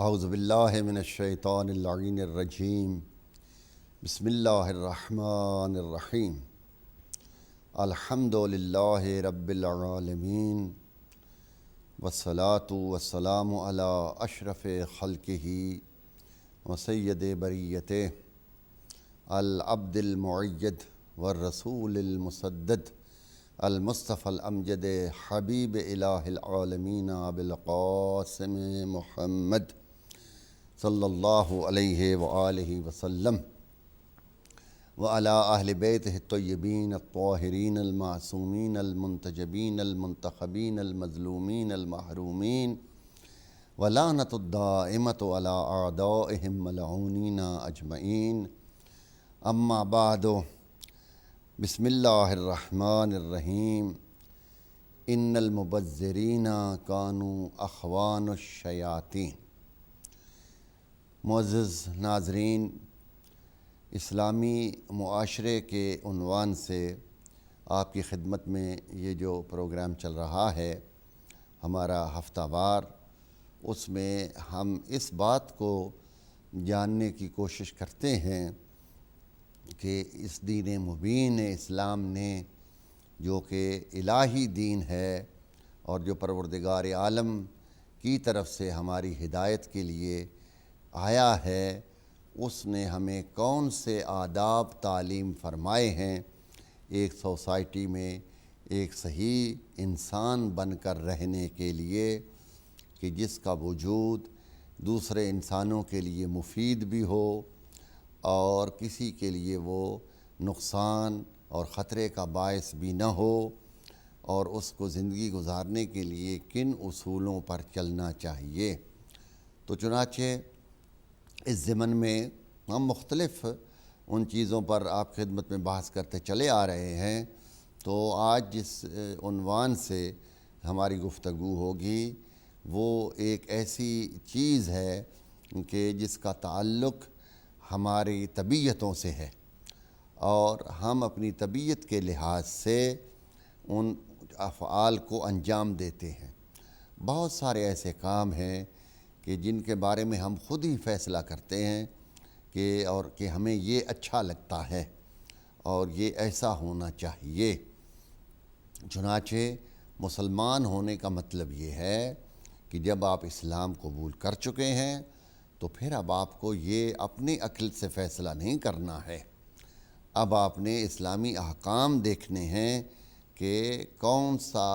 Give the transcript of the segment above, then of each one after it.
اعوذ باللہ من الشیطان اللعین الرجیم بسم اللہ الرحمن الرحیم الحمد للہ رب العالمین والصلاة والسلام علی اشرف خلقہ وسید بریتہ العبد المعید والرسول المسدد المصطفى الامجد حبیب الہ العالمین ابوالقاسم محمد صلی اللہ علیہ وآلہ وسلم وعلی اہل بیتہ الطیبین الطاہرین المعصومین المنتجبین المنتخبین المظلومین المحرومین ولعنۃ الدائمۃ علی اعدائہم ملعونین اجمعین اما بعد بسم اللہ الرحمن الرحیم ان المبذرین کانوا اخوان الشیاطین۔ معزز ناظرین، اسلامی معاشرے کے عنوان سے آپ کی خدمت میں یہ جو پروگرام چل رہا ہے ہمارا ہفتہ وار، اس میں ہم اس بات کو جاننے کی کوشش کرتے ہیں کہ اس دین مبین اسلام نے جو کہ الہی دین ہے اور جو پروردگار عالم کی طرف سے ہماری ہدایت کے لیے آیا ہے، اس نے ہمیں کون سے آداب تعلیم فرمائے ہیں ایک سوسائٹی میں ایک صحیح انسان بن کر رہنے کے لیے کہ جس کا وجود دوسرے انسانوں کے لیے مفید بھی ہو اور کسی کے لیے وہ نقصان اور خطرے کا باعث بھی نہ ہو، اور اس کو زندگی گزارنے کے لیے کن اصولوں پر چلنا چاہیے۔ تو چنانچہ اس ضمن میں ہم مختلف ان چیزوں پر آپ خدمت میں بحث کرتے چلے آ رہے ہیں۔ تو آج جس عنوان سے ہماری گفتگو ہوگی وہ ایک ایسی چیز ہے کہ جس کا تعلق ہماری طبیعتوں سے ہے، اور ہم اپنی طبیعت کے لحاظ سے ان افعال کو انجام دیتے ہیں۔ بہت سارے ایسے کام ہیں کہ جن کے بارے میں ہم خود ہی فیصلہ کرتے ہیں کہ ہمیں یہ اچھا لگتا ہے اور یہ ایسا ہونا چاہیے۔ چنانچہ مسلمان ہونے کا مطلب یہ ہے کہ جب آپ اسلام قبول کر چکے ہیں تو پھر اب آپ کو یہ اپنی عقل سے فیصلہ نہیں کرنا ہے، اب آپ نے اسلامی احکام دیکھنے ہیں کہ کون سا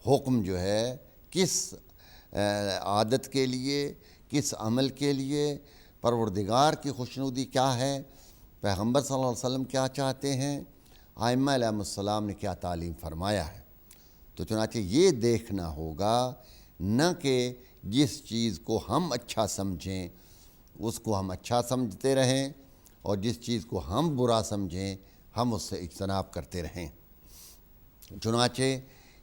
حکم جو ہے کس عادت کے لیے، کس عمل کے لیے، پروردگار کی خوشنودی کیا ہے، پیغمبر صلی اللہ علیہ وسلم کیا چاہتے ہیں، ائمہ علیہ السلام نے کیا تعلیم فرمایا ہے۔ تو چنانچہ یہ دیکھنا ہوگا نہ کہ جس چیز کو ہم اچھا سمجھیں اس کو ہم اچھا سمجھتے رہیں اور جس چیز کو ہم برا سمجھیں ہم اس سے اجتناب کرتے رہیں۔ چنانچہ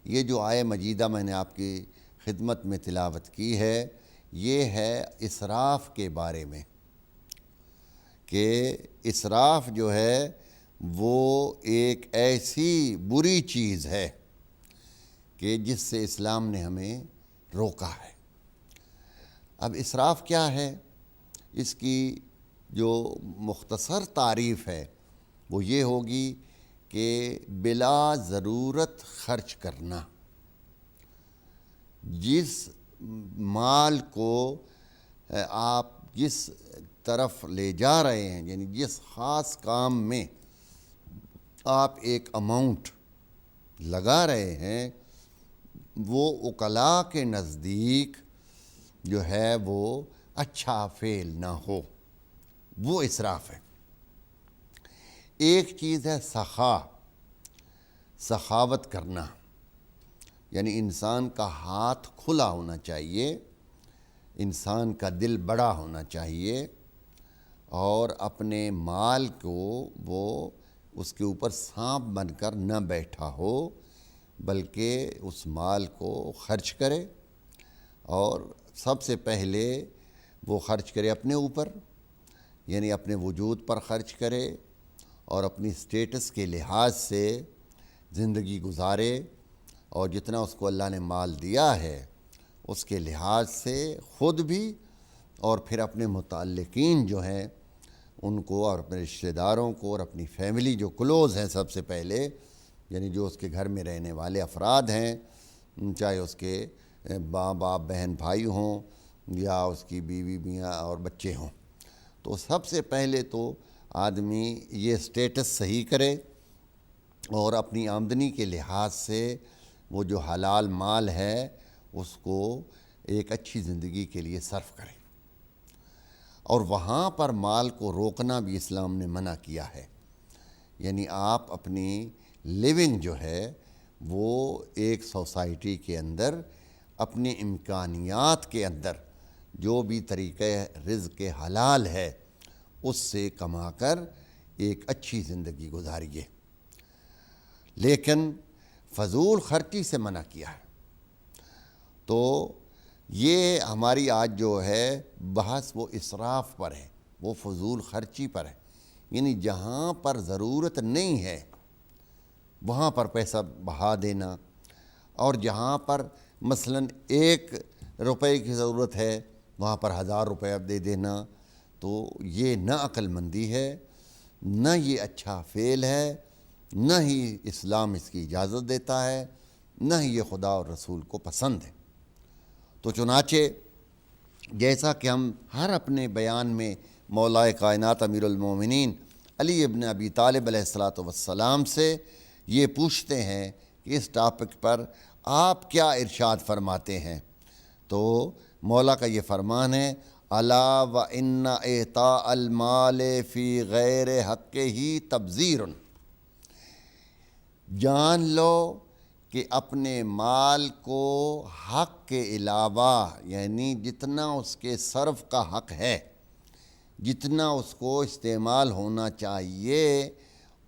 یہ جو آیہ مجیدہ میں نے آپ کی خدمت میں تلاوت کی ہے یہ ہے اسراف کے بارے میں، کہ اسراف جو ہے وہ ایک ایسی بری چیز ہے کہ جس سے اسلام نے ہمیں روکا ہے۔ اب اسراف کیا ہے؟ اس کی جو مختصر تعریف ہے وہ یہ ہوگی کہ بلا ضرورت خرچ کرنا۔ جس مال کو آپ جس طرف لے جا رہے ہیں، یعنی جس خاص کام میں آپ ایک اماؤنٹ لگا رہے ہیں، وہ عقلاء کے نزدیک جو ہے وہ اچھا فعل نہ ہو، وہ اسراف ہے۔ ایک چیز ہے سخاوت کرنا، یعنی انسان کا ہاتھ کھلا ہونا چاہیے، انسان کا دل بڑا ہونا چاہیے، اور اپنے مال کو وہ اس کے اوپر سانپ بن کر نہ بیٹھا ہو بلکہ اس مال کو خرچ کرے، اور سب سے پہلے وہ خرچ کرے اپنے اوپر، یعنی اپنے وجود پر خرچ کرے اور اپنی سٹیٹس کے لحاظ سے زندگی گزارے، اور جتنا اس کو اللہ نے مال دیا ہے اس کے لحاظ سے خود بھی اور پھر اپنے متعلقین جو ہیں ان کو اور اپنے رشتہ داروں کو اور اپنی فیملی جو کلوز ہیں سب سے پہلے، یعنی جو اس کے گھر میں رہنے والے افراد ہیں، چاہے اس کے ماں باپ بہن بھائی ہوں یا اس کی بیوی میاں اور بچے ہوں، تو سب سے پہلے تو آدمی یہ سٹیٹس صحیح کرے اور اپنی آمدنی کے لحاظ سے وہ جو حلال مال ہے اس کو ایک اچھی زندگی کے لیے صرف کرے، اور وہاں پر مال کو روکنا بھی اسلام نے منع کیا ہے۔ یعنی آپ اپنی لیونگ جو ہے وہ ایک سوسائٹی کے اندر اپنے امکانیات کے اندر جو بھی طریقہ رزق حلال ہے اس سے کما کر ایک اچھی زندگی گزاریے، لیکن فضول خرچی سے منع کیا ہے۔ تو یہ ہماری آج جو ہے بحث وہ اسراف پر ہے، وہ فضول خرچی پر ہے، یعنی جہاں پر ضرورت نہیں ہے وہاں پر پیسہ بہا دینا، اور جہاں پر مثلا 1 روپے کی ضرورت ہے وہاں پر 1000 روپے دے دینا، تو یہ نہ عقل مندی ہے، نہ یہ اچھا فعل ہے، نہ ہی اسلام اس کی اجازت دیتا ہے، نہ ہی یہ خدا اور رسول کو پسند ہے۔ تو چنانچہ جیسا کہ ہم ہر اپنے بیان میں مولا کائنات امیر المومنین علی ابن ابی طالب علیہ السلام سے یہ پوچھتے ہیں کہ اس ٹاپک پر آپ کیا ارشاد فرماتے ہیں، تو مولا کا یہ فرمان ہے، الا وان اعطاء المال فی غیر حق ہی تبذیر، جان لو کہ اپنے مال کو حق کے علاوہ، یعنی جتنا اس کے صرف کا حق ہے، جتنا اس کو استعمال ہونا چاہیے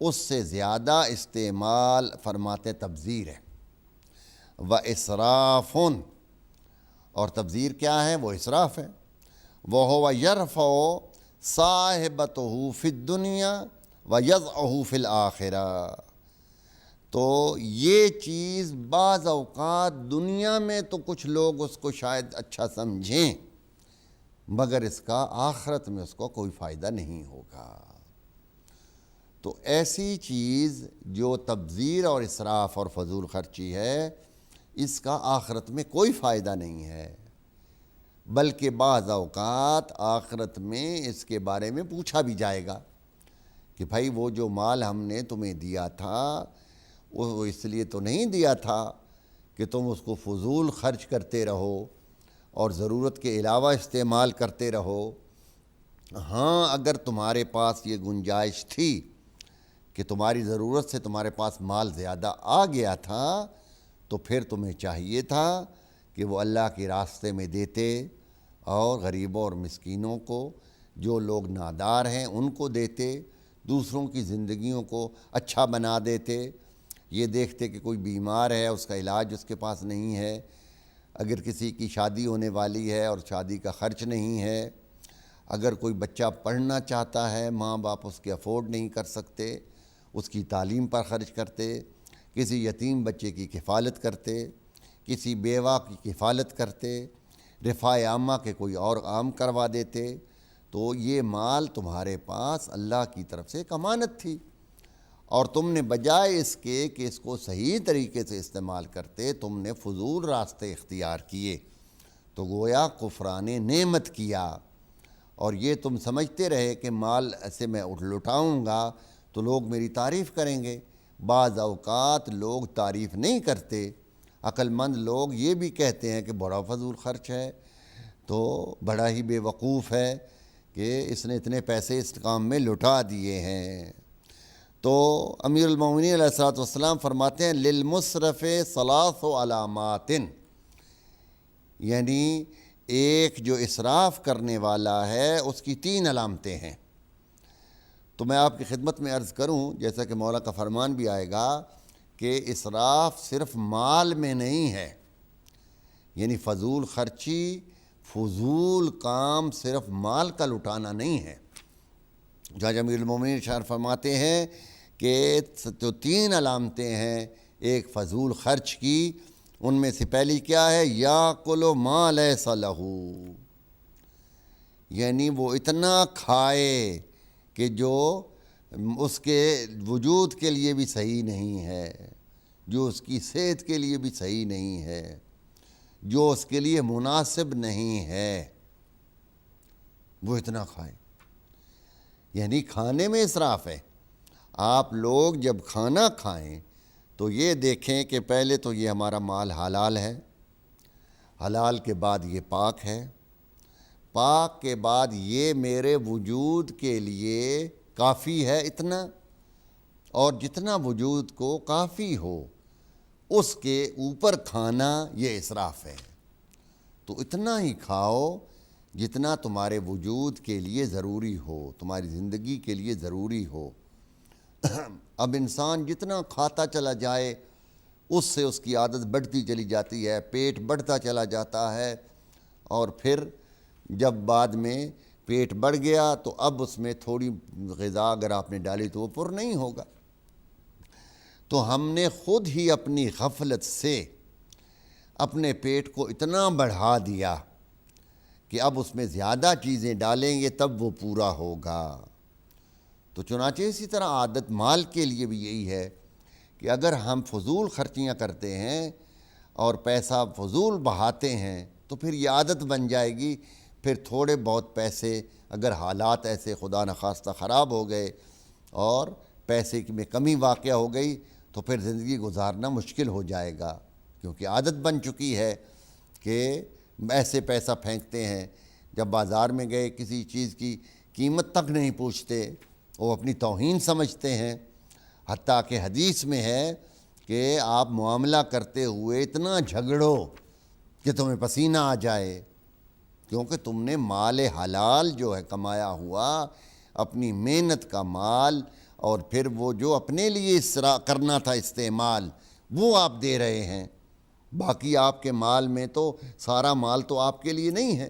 اس سے زیادہ استعمال فرماتے تبذیر ہے۔ وَإِسْرَافٌ، اور تبذیر کیا ہے؟ وہ اسراف ہے۔ وَهُوَ يَرْفَعُ صَاحِبَتَهُ فِي الدُّنْيَا وَيَضْعُهُ فِي الْآخِرَةِ، تو یہ چیز بعض اوقات دنیا میں تو کچھ لوگ اس کو شاید اچھا سمجھیں، مگر اس کا آخرت میں اس کو کوئی فائدہ نہیں ہوگا۔ تو ایسی چیز جو تبذیر اور اسراف اور فضول خرچی ہے، اس کا آخرت میں کوئی فائدہ نہیں ہے، بلکہ بعض اوقات آخرت میں اس کے بارے میں پوچھا بھی جائے گا کہ بھائی وہ جو مال ہم نے تمہیں دیا تھا وہ اس لیے تو نہیں دیا تھا کہ تم اس کو فضول خرچ کرتے رہو اور ضرورت کے علاوہ استعمال کرتے رہو۔ ہاں، اگر تمہارے پاس یہ گنجائش تھی کہ تمہاری ضرورت سے تمہارے پاس مال زیادہ آ گیا تھا تو پھر تمہیں چاہیے تھا کہ وہ اللہ کے راستے میں دیتے اور غریبوں اور مسکینوں کو، جو لوگ نادار ہیں ان کو دیتے، دوسروں کی زندگیوں کو اچھا بنا دیتے۔ یہ دیکھتے کہ کوئی بیمار ہے، اس کا علاج اس کے پاس نہیں ہے، اگر کسی کی شادی ہونے والی ہے اور شادی کا خرچ نہیں ہے، اگر کوئی بچہ پڑھنا چاہتا ہے، ماں باپ اس کے افورڈ نہیں کر سکتے، اس کی تعلیم پر خرچ کرتے، کسی یتیم بچے کی کفالت کرتے، کسی بیوہ کی کفالت کرتے، رفاع عامہ کے کوئی اور عام کروا دیتے، تو یہ مال تمہارے پاس اللہ کی طرف سے ایک امانت تھی، اور تم نے بجائے اس کے کہ اس کو صحیح طریقے سے استعمال کرتے، تم نے فضول راستے اختیار کیے، تو گویا کفران نعمت کیا۔ اور یہ تم سمجھتے رہے کہ مال ایسے میں لٹاؤں گا تو لوگ میری تعریف کریں گے۔ بعض اوقات لوگ تعریف نہیں کرتے، عقل مند لوگ یہ بھی کہتے ہیں کہ بڑا فضول خرچ ہے، تو بڑا ہی بے وقوف ہے کہ اس نے اتنے پیسے اس کام میں لٹا دیے ہیں۔ تو امیر المومنین علیہ السلام فرماتے ہیں للمصرف 3 علامات، یعنی ایک جو اسراف کرنے والا ہے اس کی 3 علامتیں ہیں۔ تو میں آپ کی خدمت میں عرض کروں، جیسا کہ مولا کا فرمان بھی آئے گا کہ اسراف صرف مال میں نہیں ہے، یعنی فضول خرچی، فضول کام صرف مال کا لٹانا نہیں ہے۔ جہاں امیر المومنین ارشاد فرماتے ہیں کہ جو 3 علامتیں ہیں ایک فضول خرچ کی، ان میں سے پہلی کیا ہے؟ یاکل ما لیس لہ، یعنی وہ اتنا کھائے کہ جو اس کے وجود کے لیے بھی صحیح نہیں ہے، جو اس کی صحت کے لیے بھی صحیح نہیں ہے، جو اس کے لیے مناسب نہیں ہے، وہ اتنا کھائے۔ یعنی کھانے میں اسراف ہے۔ آپ لوگ جب کھانا کھائیں تو یہ دیکھیں کہ پہلے تو یہ ہمارا مال حلال ہے، حلال کے بعد یہ پاک ہے، پاک کے بعد یہ میرے وجود کے لیے کافی ہے اتنا، اور جتنا وجود کو کافی ہو اس کے اوپر کھانا یہ اسراف ہے۔ تو اتنا ہی کھاؤ جتنا تمہارے وجود کے لیے ضروری ہو، تمہاری زندگی کے لیے ضروری ہو۔ اب انسان جتنا کھاتا چلا جائے اس سے اس کی عادت بڑھتی چلی جاتی ہے، پیٹ بڑھتا چلا جاتا ہے، اور پھر جب بعد میں پیٹ بڑھ گیا تو اب اس میں تھوڑی غذا اگر آپ نے ڈالی تو وہ پر نہیں ہوگا۔ تو ہم نے خود ہی اپنی غفلت سے اپنے پیٹ کو اتنا بڑھا دیا کہ اب اس میں زیادہ چیزیں ڈالیں گے تب وہ پورا ہوگا۔ تو چنانچہ اسی طرح عادت مال کے لیے بھی یہی ہے کہ اگر ہم فضول خرچیاں کرتے ہیں اور پیسہ فضول بہاتے ہیں تو پھر یہ عادت بن جائے گی۔ پھر تھوڑے بہت پیسے اگر حالات ایسے خدا نخواستہ خراب ہو گئے اور پیسے میں کمی واقع ہو گئی تو پھر زندگی گزارنا مشکل ہو جائے گا، کیونکہ عادت بن چکی ہے کہ ایسے پیسہ پھینکتے ہیں۔ جب بازار میں گئے کسی چیز کی قیمت تک نہیں پوچھتے، وہ اپنی توہین سمجھتے ہیں۔ حتیٰ کہ حدیث میں ہے کہ آپ معاملہ کرتے ہوئے اتنا جھگڑو کہ تمہیں پسینہ آ جائے، کیونکہ تم نے مال حلال جو ہے کمایا ہوا، اپنی محنت کا مال، اور پھر وہ جو اپنے لیے کرنا تھا استعمال، وہ آپ دے رہے ہیں۔ باقی آپ کے مال میں تو سارا مال تو آپ کے لیے نہیں ہے،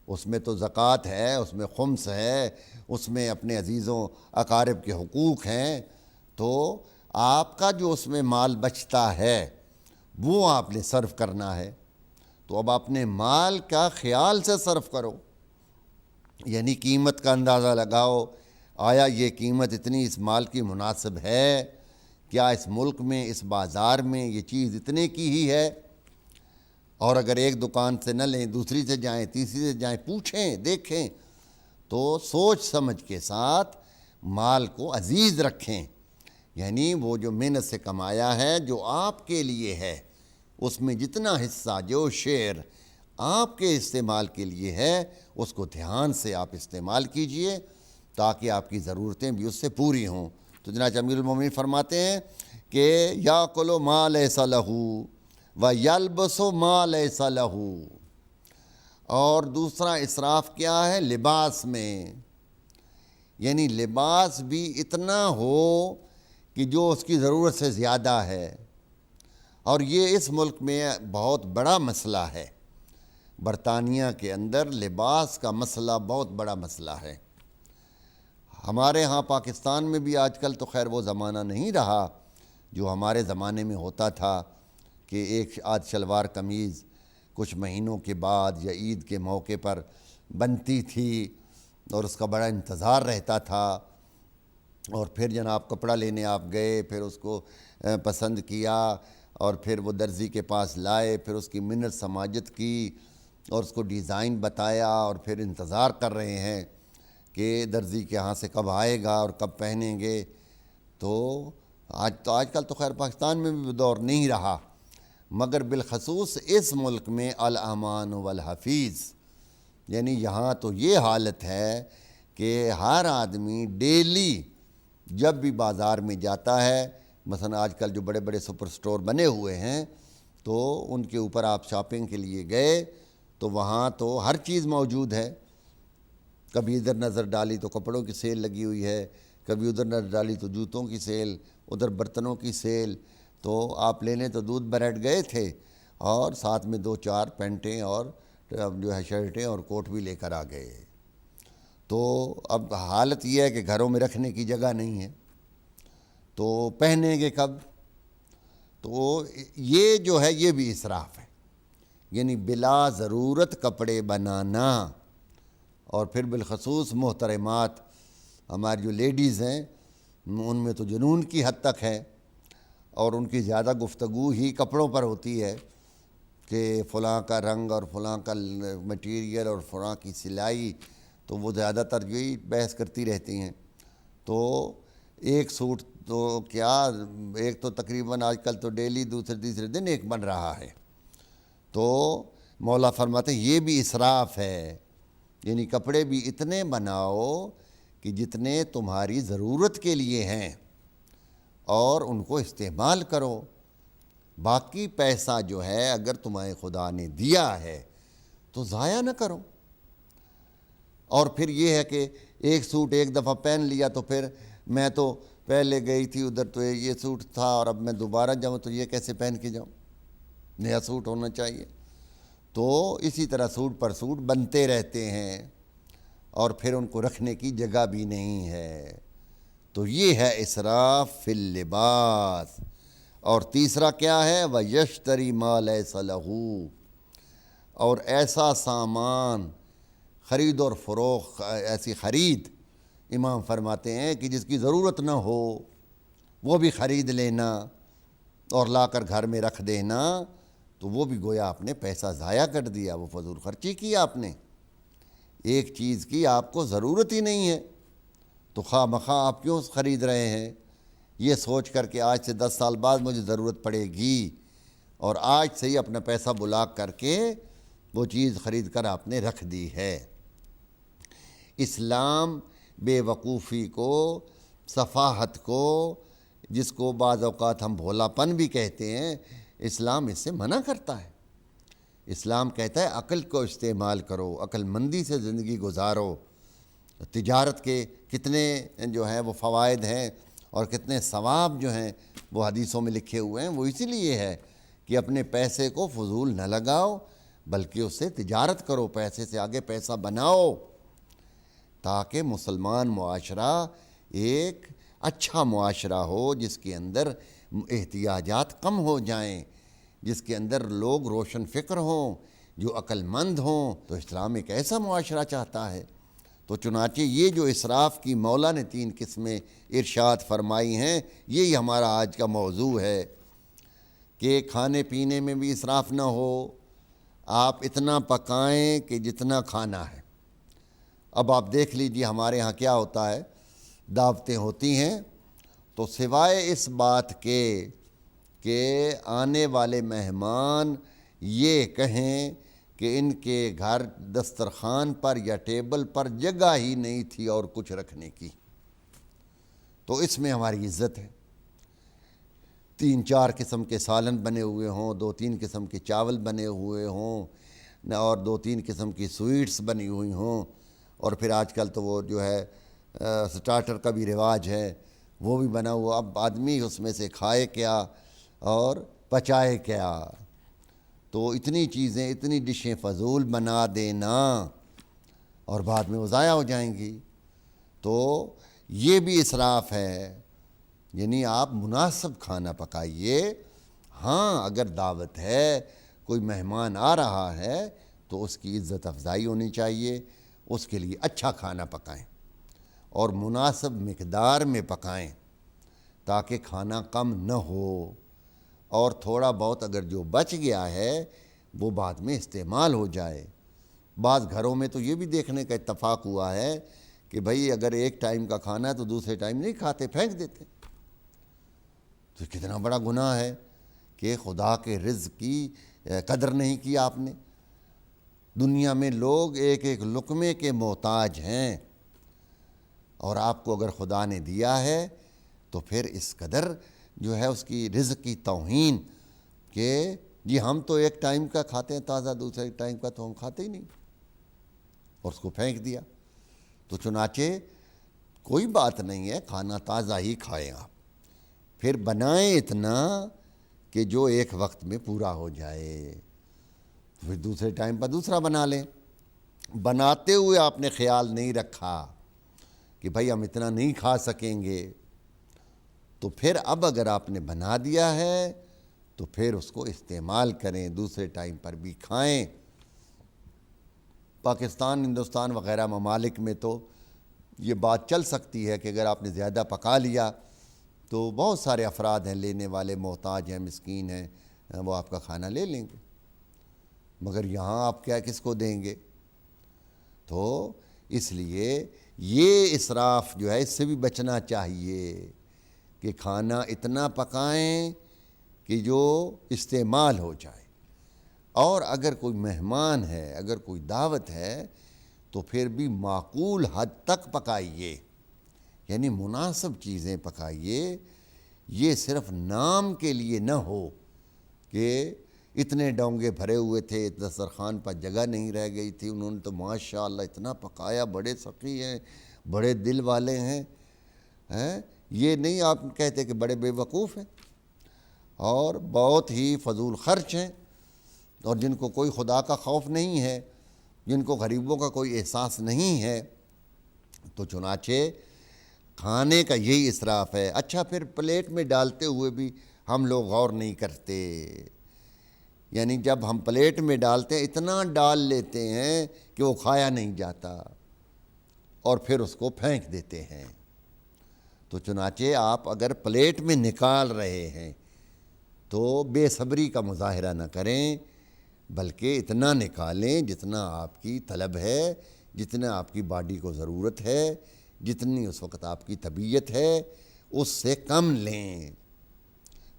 اس میں تو زکوٰۃ ہے، اس میں خمس ہے، اس میں اپنے عزیزوں اقارب کے حقوق ہیں۔ تو آپ کا جو اس میں مال بچتا ہے وہ آپ نے صرف کرنا ہے۔ تو اب اپنے مال کا خیال سے صرف کرو، یعنی قیمت کا اندازہ لگاؤ، آیا یہ قیمت اتنی اس مال کی مناسب ہے؟ کیا اس ملک میں اس بازار میں یہ چیز اتنے کی ہی ہے؟ اور اگر ایک دکان سے نہ لیں، دوسری سے جائیں، تیسری سے جائیں، پوچھیں، دیکھیں، تو سوچ سمجھ کے ساتھ مال کو عزیز رکھیں۔ یعنی وہ جو محنت سے کمایا ہے، جو آپ کے لیے ہے، اس میں جتنا حصہ، جو شیئر آپ کے استعمال کے لیے ہے، اس کو دھیان سے آپ استعمال کیجئے تاکہ آپ کی ضرورتیں بھی اس سے پوری ہوں۔ تو جناب امیر المومنین فرماتے ہیں کہ یاکل ما لیس لہ ویلبس ما لیس لہ، اور دوسرا اسراف کیا ہے؟ لباس میں، یعنی لباس بھی اتنا ہو کہ جو اس کی ضرورت سے زیادہ ہے، اور یہ اس ملک میں بہت بڑا مسئلہ ہے۔ برطانیہ کے اندر لباس کا مسئلہ بہت بڑا مسئلہ ہے۔ ہمارے ہاں پاکستان میں بھی آج کل تو خیر وہ زمانہ نہیں رہا جو ہمارے زمانے میں ہوتا تھا کہ ایک آدھ شلوار قمیض کچھ مہینوں کے بعد یا عید کے موقع پر بنتی تھی اور اس کا بڑا انتظار رہتا تھا، اور پھر جناب کپڑا لینے آپ گئے، پھر اس کو پسند کیا اور پھر وہ درزی کے پاس لائے، پھر اس کی منت سماجت کی اور اس کو ڈیزائن بتایا، اور پھر انتظار کر رہے ہیں کہ درزی کے ہاں سے کب آئے گا اور کب پہنیں گے۔ تو آج کل تو خیر پاکستان میں بھی دور نہیں رہا، مگر بالخصوص اس ملک میں الامان والحفیظ، یعنی یہاں تو یہ حالت ہے کہ ہر آدمی ڈیلی جب بھی بازار میں جاتا ہے، مثلا آج کل جو بڑے بڑے سپر سٹور بنے ہوئے ہیں تو ان کے اوپر آپ شاپنگ کے لیے گئے تو وہاں تو ہر چیز موجود ہے۔ کبھی ادھر نظر ڈالی تو کپڑوں کی سیل لگی ہوئی ہے، کبھی ادھر نظر ڈالی تو جوتوں کی سیل، ادھر برتنوں کی سیل۔ تو آپ لینے تو دودھ بریڈ گئے تھے اور ساتھ میں 2-4 پینٹیں اور جو ہے شرٹیں اور کوٹ بھی لے کر آ گئے۔ تو اب حالت یہ ہے کہ گھروں میں رکھنے کی جگہ نہیں ہے، تو پہنیں گے کب؟ تو یہ جو ہے یہ بھی اسراف ہے، یعنی بلا ضرورت کپڑے بنانا اور پھر بالخصوص محترمات ہماری جو لیڈیز ہیں ان میں تو جنون کی حد تک ہے، اور ان کی زیادہ گفتگو ہی کپڑوں پر ہوتی ہے کہ فلاں کا رنگ اور فلاں کا مٹیریل اور فلاں کی سلائی، تو وہ زیادہ تر یہی بحث کرتی رہتی ہیں۔ تو ایک سوٹ تو کیا، ایک تو تقریباً آج کل تو ڈیلی دوسرے تیسرے دن ایک بن رہا ہے۔ تو مولا فرماتے ہیں یہ بھی اسراف ہے، یعنی کپڑے بھی اتنے بناؤ کہ جتنے تمہاری ضرورت کے لیے ہیں اور ان کو استعمال کرو، باقی پیسہ جو ہے اگر تمہیں خدا نے دیا ہے تو ضائع نہ کرو۔ اور پھر یہ ہے کہ ایک سوٹ ایک دفعہ پہن لیا تو پھر میں تو پہلے گئی تھی ادھر تو یہ سوٹ تھا اور اب میں دوبارہ جاؤں تو یہ کیسے پہن کے جاؤں، نیا سوٹ ہونا چاہیے۔ تو اسی طرح سوٹ پر سوٹ بنتے رہتے ہیں اور پھر ان کو رکھنے کی جگہ بھی نہیں ہے، تو یہ ہے اسراف فی اللباس۔ اور تیسرا کیا ہے، وَيَشْتَرِي مَا لَيْسَ لَهُ، اور ایسا سامان خرید اور فروخت، ایسی خرید امام فرماتے ہیں کہ جس کی ضرورت نہ ہو وہ بھی خرید لینا اور لا کر گھر میں رکھ دینا، تو وہ بھی گویا آپ نے پیسہ ضائع کر دیا، وہ فضول خرچی کی آپ نے۔ ایک چیز کی آپ کو ضرورت ہی نہیں ہے تو خواہ مخواہ آپ کیوں خرید رہے ہیں، یہ سوچ کر کہ آج سے 10 سال بعد مجھے ضرورت پڑے گی، اور آج سے ہی اپنا پیسہ بلاک کر کے وہ چیز خرید کر آپ نے رکھ دی ہے۔ اسلام بے وقوفی کو، سفاہت کو، جس کو بعض اوقات ہم بھولا پن بھی کہتے ہیں، اسلام اس سے منع کرتا ہے۔ اسلام کہتا ہے عقل کو استعمال کرو، عقل مندی سے زندگی گزارو۔ تجارت کے کتنے جو ہیں وہ فوائد ہیں اور کتنے ثواب جو ہیں وہ حدیثوں میں لکھے ہوئے ہیں، وہ اسی لیے ہے کہ اپنے پیسے کو فضول نہ لگاؤ بلکہ اس سے تجارت کرو، پیسے سے آگے پیسہ بناؤ، تاکہ مسلمان معاشرہ ایک اچھا معاشرہ ہو جس کے اندر احتیاجات کم ہو جائیں، جس کے اندر لوگ روشن فکر ہوں، جو عقل مند ہوں۔ تو اسلام ایک ایسا معاشرہ چاہتا ہے۔ تو چنانچہ یہ جو اسراف کی مولا نے 3 قسمیں ارشاد فرمائی ہیں، یہی ہمارا آج کا موضوع ہے کہ کھانے پینے میں بھی اسراف نہ ہو، آپ اتنا پکائیں کہ جتنا کھانا ہے۔ اب آپ دیکھ لیجیے ہمارے ہاں کیا ہوتا ہے، دعوتیں ہوتی ہیں تو سوائے اس بات کے کہ آنے والے مہمان یہ کہیں کہ ان کے گھر دسترخوان پر یا ٹیبل پر جگہ ہی نہیں تھی اور کچھ رکھنے کی، تو اس میں ہماری عزت ہے۔ 3-4 قسم کے سالن بنے ہوئے ہوں، 2-3 قسم کے چاول بنے ہوئے ہوں، اور 2-3 قسم کی سویٹس بنی ہوئی ہوں، اور پھر آج کل تو وہ جو ہے سٹارٹر کا بھی رواج ہے، وہ بھی بنا ہوا۔ اب آدمی اس میں سے کھائے کیا اور پچائے کیا؟ تو اتنی چیزیں، اتنی ڈشیں فضول بنا دینا اور بعد میں وہ ضائع ہو جائیں گی، تو یہ بھی اسراف ہے۔ یعنی آپ مناسب کھانا پکائیے۔ ہاں اگر دعوت ہے، کوئی مہمان آ رہا ہے تو اس کی عزت افزائی ہونی چاہیے، اس کے لیے اچھا کھانا پکائیں اور مناسب مقدار میں پکائیں تاکہ کھانا کم نہ ہو، اور تھوڑا بہت اگر جو بچ گیا ہے وہ بعد میں استعمال ہو جائے۔ بعض گھروں میں تو یہ بھی دیکھنے کا اتفاق ہوا ہے کہ بھئی اگر ایک ٹائم کا کھانا ہے تو دوسرے ٹائم نہیں کھاتے، پھینک دیتے۔ تو کتنا بڑا گناہ ہے کہ خدا کے رزق کی قدر نہیں کی آپ نے۔ دنیا میں لوگ ایک ایک لقمے کے محتاج ہیں، اور آپ کو اگر خدا نے دیا ہے تو پھر اس قدر جو ہے اس کی رزق کی توہین کہ جی ہم تو ایک ٹائم کا کھاتے ہیں تازہ، دوسرے ٹائم کا تو ہم کھاتے ہی نہیں، اور اس کو پھینک دیا۔ تو چنانچہ کوئی بات نہیں ہے، کھانا تازہ ہی کھائیں آپ، پھر بنائیں اتنا کہ جو ایک وقت میں پورا ہو جائے، پھر دوسرے ٹائم پر دوسرا بنا لیں۔ بناتے ہوئے آپ نے خیال نہیں رکھا کہ بھائی ہم اتنا نہیں کھا سکیں گے، تو پھر اب اگر آپ نے بنا دیا ہے تو پھر اس کو استعمال کریں، دوسرے ٹائم پر بھی کھائیں۔ پاکستان، ہندوستان وغیرہ ممالک میں تو یہ بات چل سکتی ہے کہ اگر آپ نے زیادہ پکا لیا تو بہت سارے افراد ہیں لینے والے، محتاج ہیں، مسکین ہیں، وہ آپ کا کھانا لے لیں گے، مگر یہاں آپ کیا کس کو دیں گے؟ تو اس لیے یہ اسراف جو ہے اس سے بھی بچنا چاہیے کہ کھانا اتنا پکائیں کہ جو استعمال ہو جائے، اور اگر کوئی مہمان ہے، اگر کوئی دعوت ہے تو پھر بھی معقول حد تک پکائیے، یعنی مناسب چیزیں پکائیے۔ یہ صرف نام کے لیے نہ ہو کہ اتنے ڈونگے بھرے ہوئے تھے، دسترخوان پر جگہ نہیں رہ گئی تھی، انہوں نے تو ماشاءاللہ اتنا پکایا، بڑے سخی ہیں، بڑے دل والے ہیں، یہ نہیں آپ کہتے کہ بڑے بے وقوف ہیں اور بہت ہی فضول خرچ ہیں، اور جن کو کوئی خدا کا خوف نہیں ہے، جن کو غریبوں کا کوئی احساس نہیں ہے۔ تو چنانچہ کھانے کا یہی اسراف ہے۔ اچھا، پھر پلیٹ میں ڈالتے ہوئے بھی ہم لوگ غور نہیں کرتے، یعنی جب ہم پلیٹ میں ڈالتے ہیں اتنا ڈال لیتے ہیں کہ وہ کھایا نہیں جاتا اور پھر اس کو پھینک دیتے ہیں۔ تو چنانچہ آپ اگر پلیٹ میں نکال رہے ہیں تو بے صبری کا مظاہرہ نہ کریں، بلکہ اتنا نکالیں جتنا آپ کی طلب ہے، جتنا آپ کی باڈی کو ضرورت ہے، جتنی اس وقت آپ کی طبیعت ہے، اس سے کم لیں،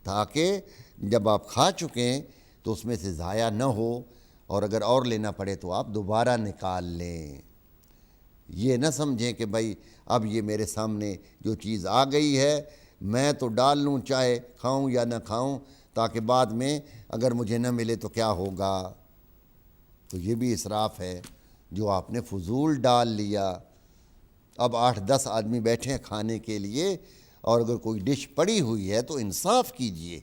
تاکہ جب آپ کھا چکیں تو اس میں سے ضائع نہ ہو، اور اگر اور لینا پڑے تو آپ دوبارہ نکال لیں۔ یہ نہ سمجھیں کہ بھائی اب یہ میرے سامنے جو چیز آ گئی ہے میں تو ڈال لوں، چاہے کھاؤں یا نہ کھاؤں، تاکہ بعد میں اگر مجھے نہ ملے تو کیا ہوگا۔ تو یہ بھی اسراف ہے جو آپ نے فضول ڈال لیا۔ اب 8-10 آدمی بیٹھے ہیں کھانے کے لیے، اور اگر کوئی ڈش پڑی ہوئی ہے تو انصاف کیجئے،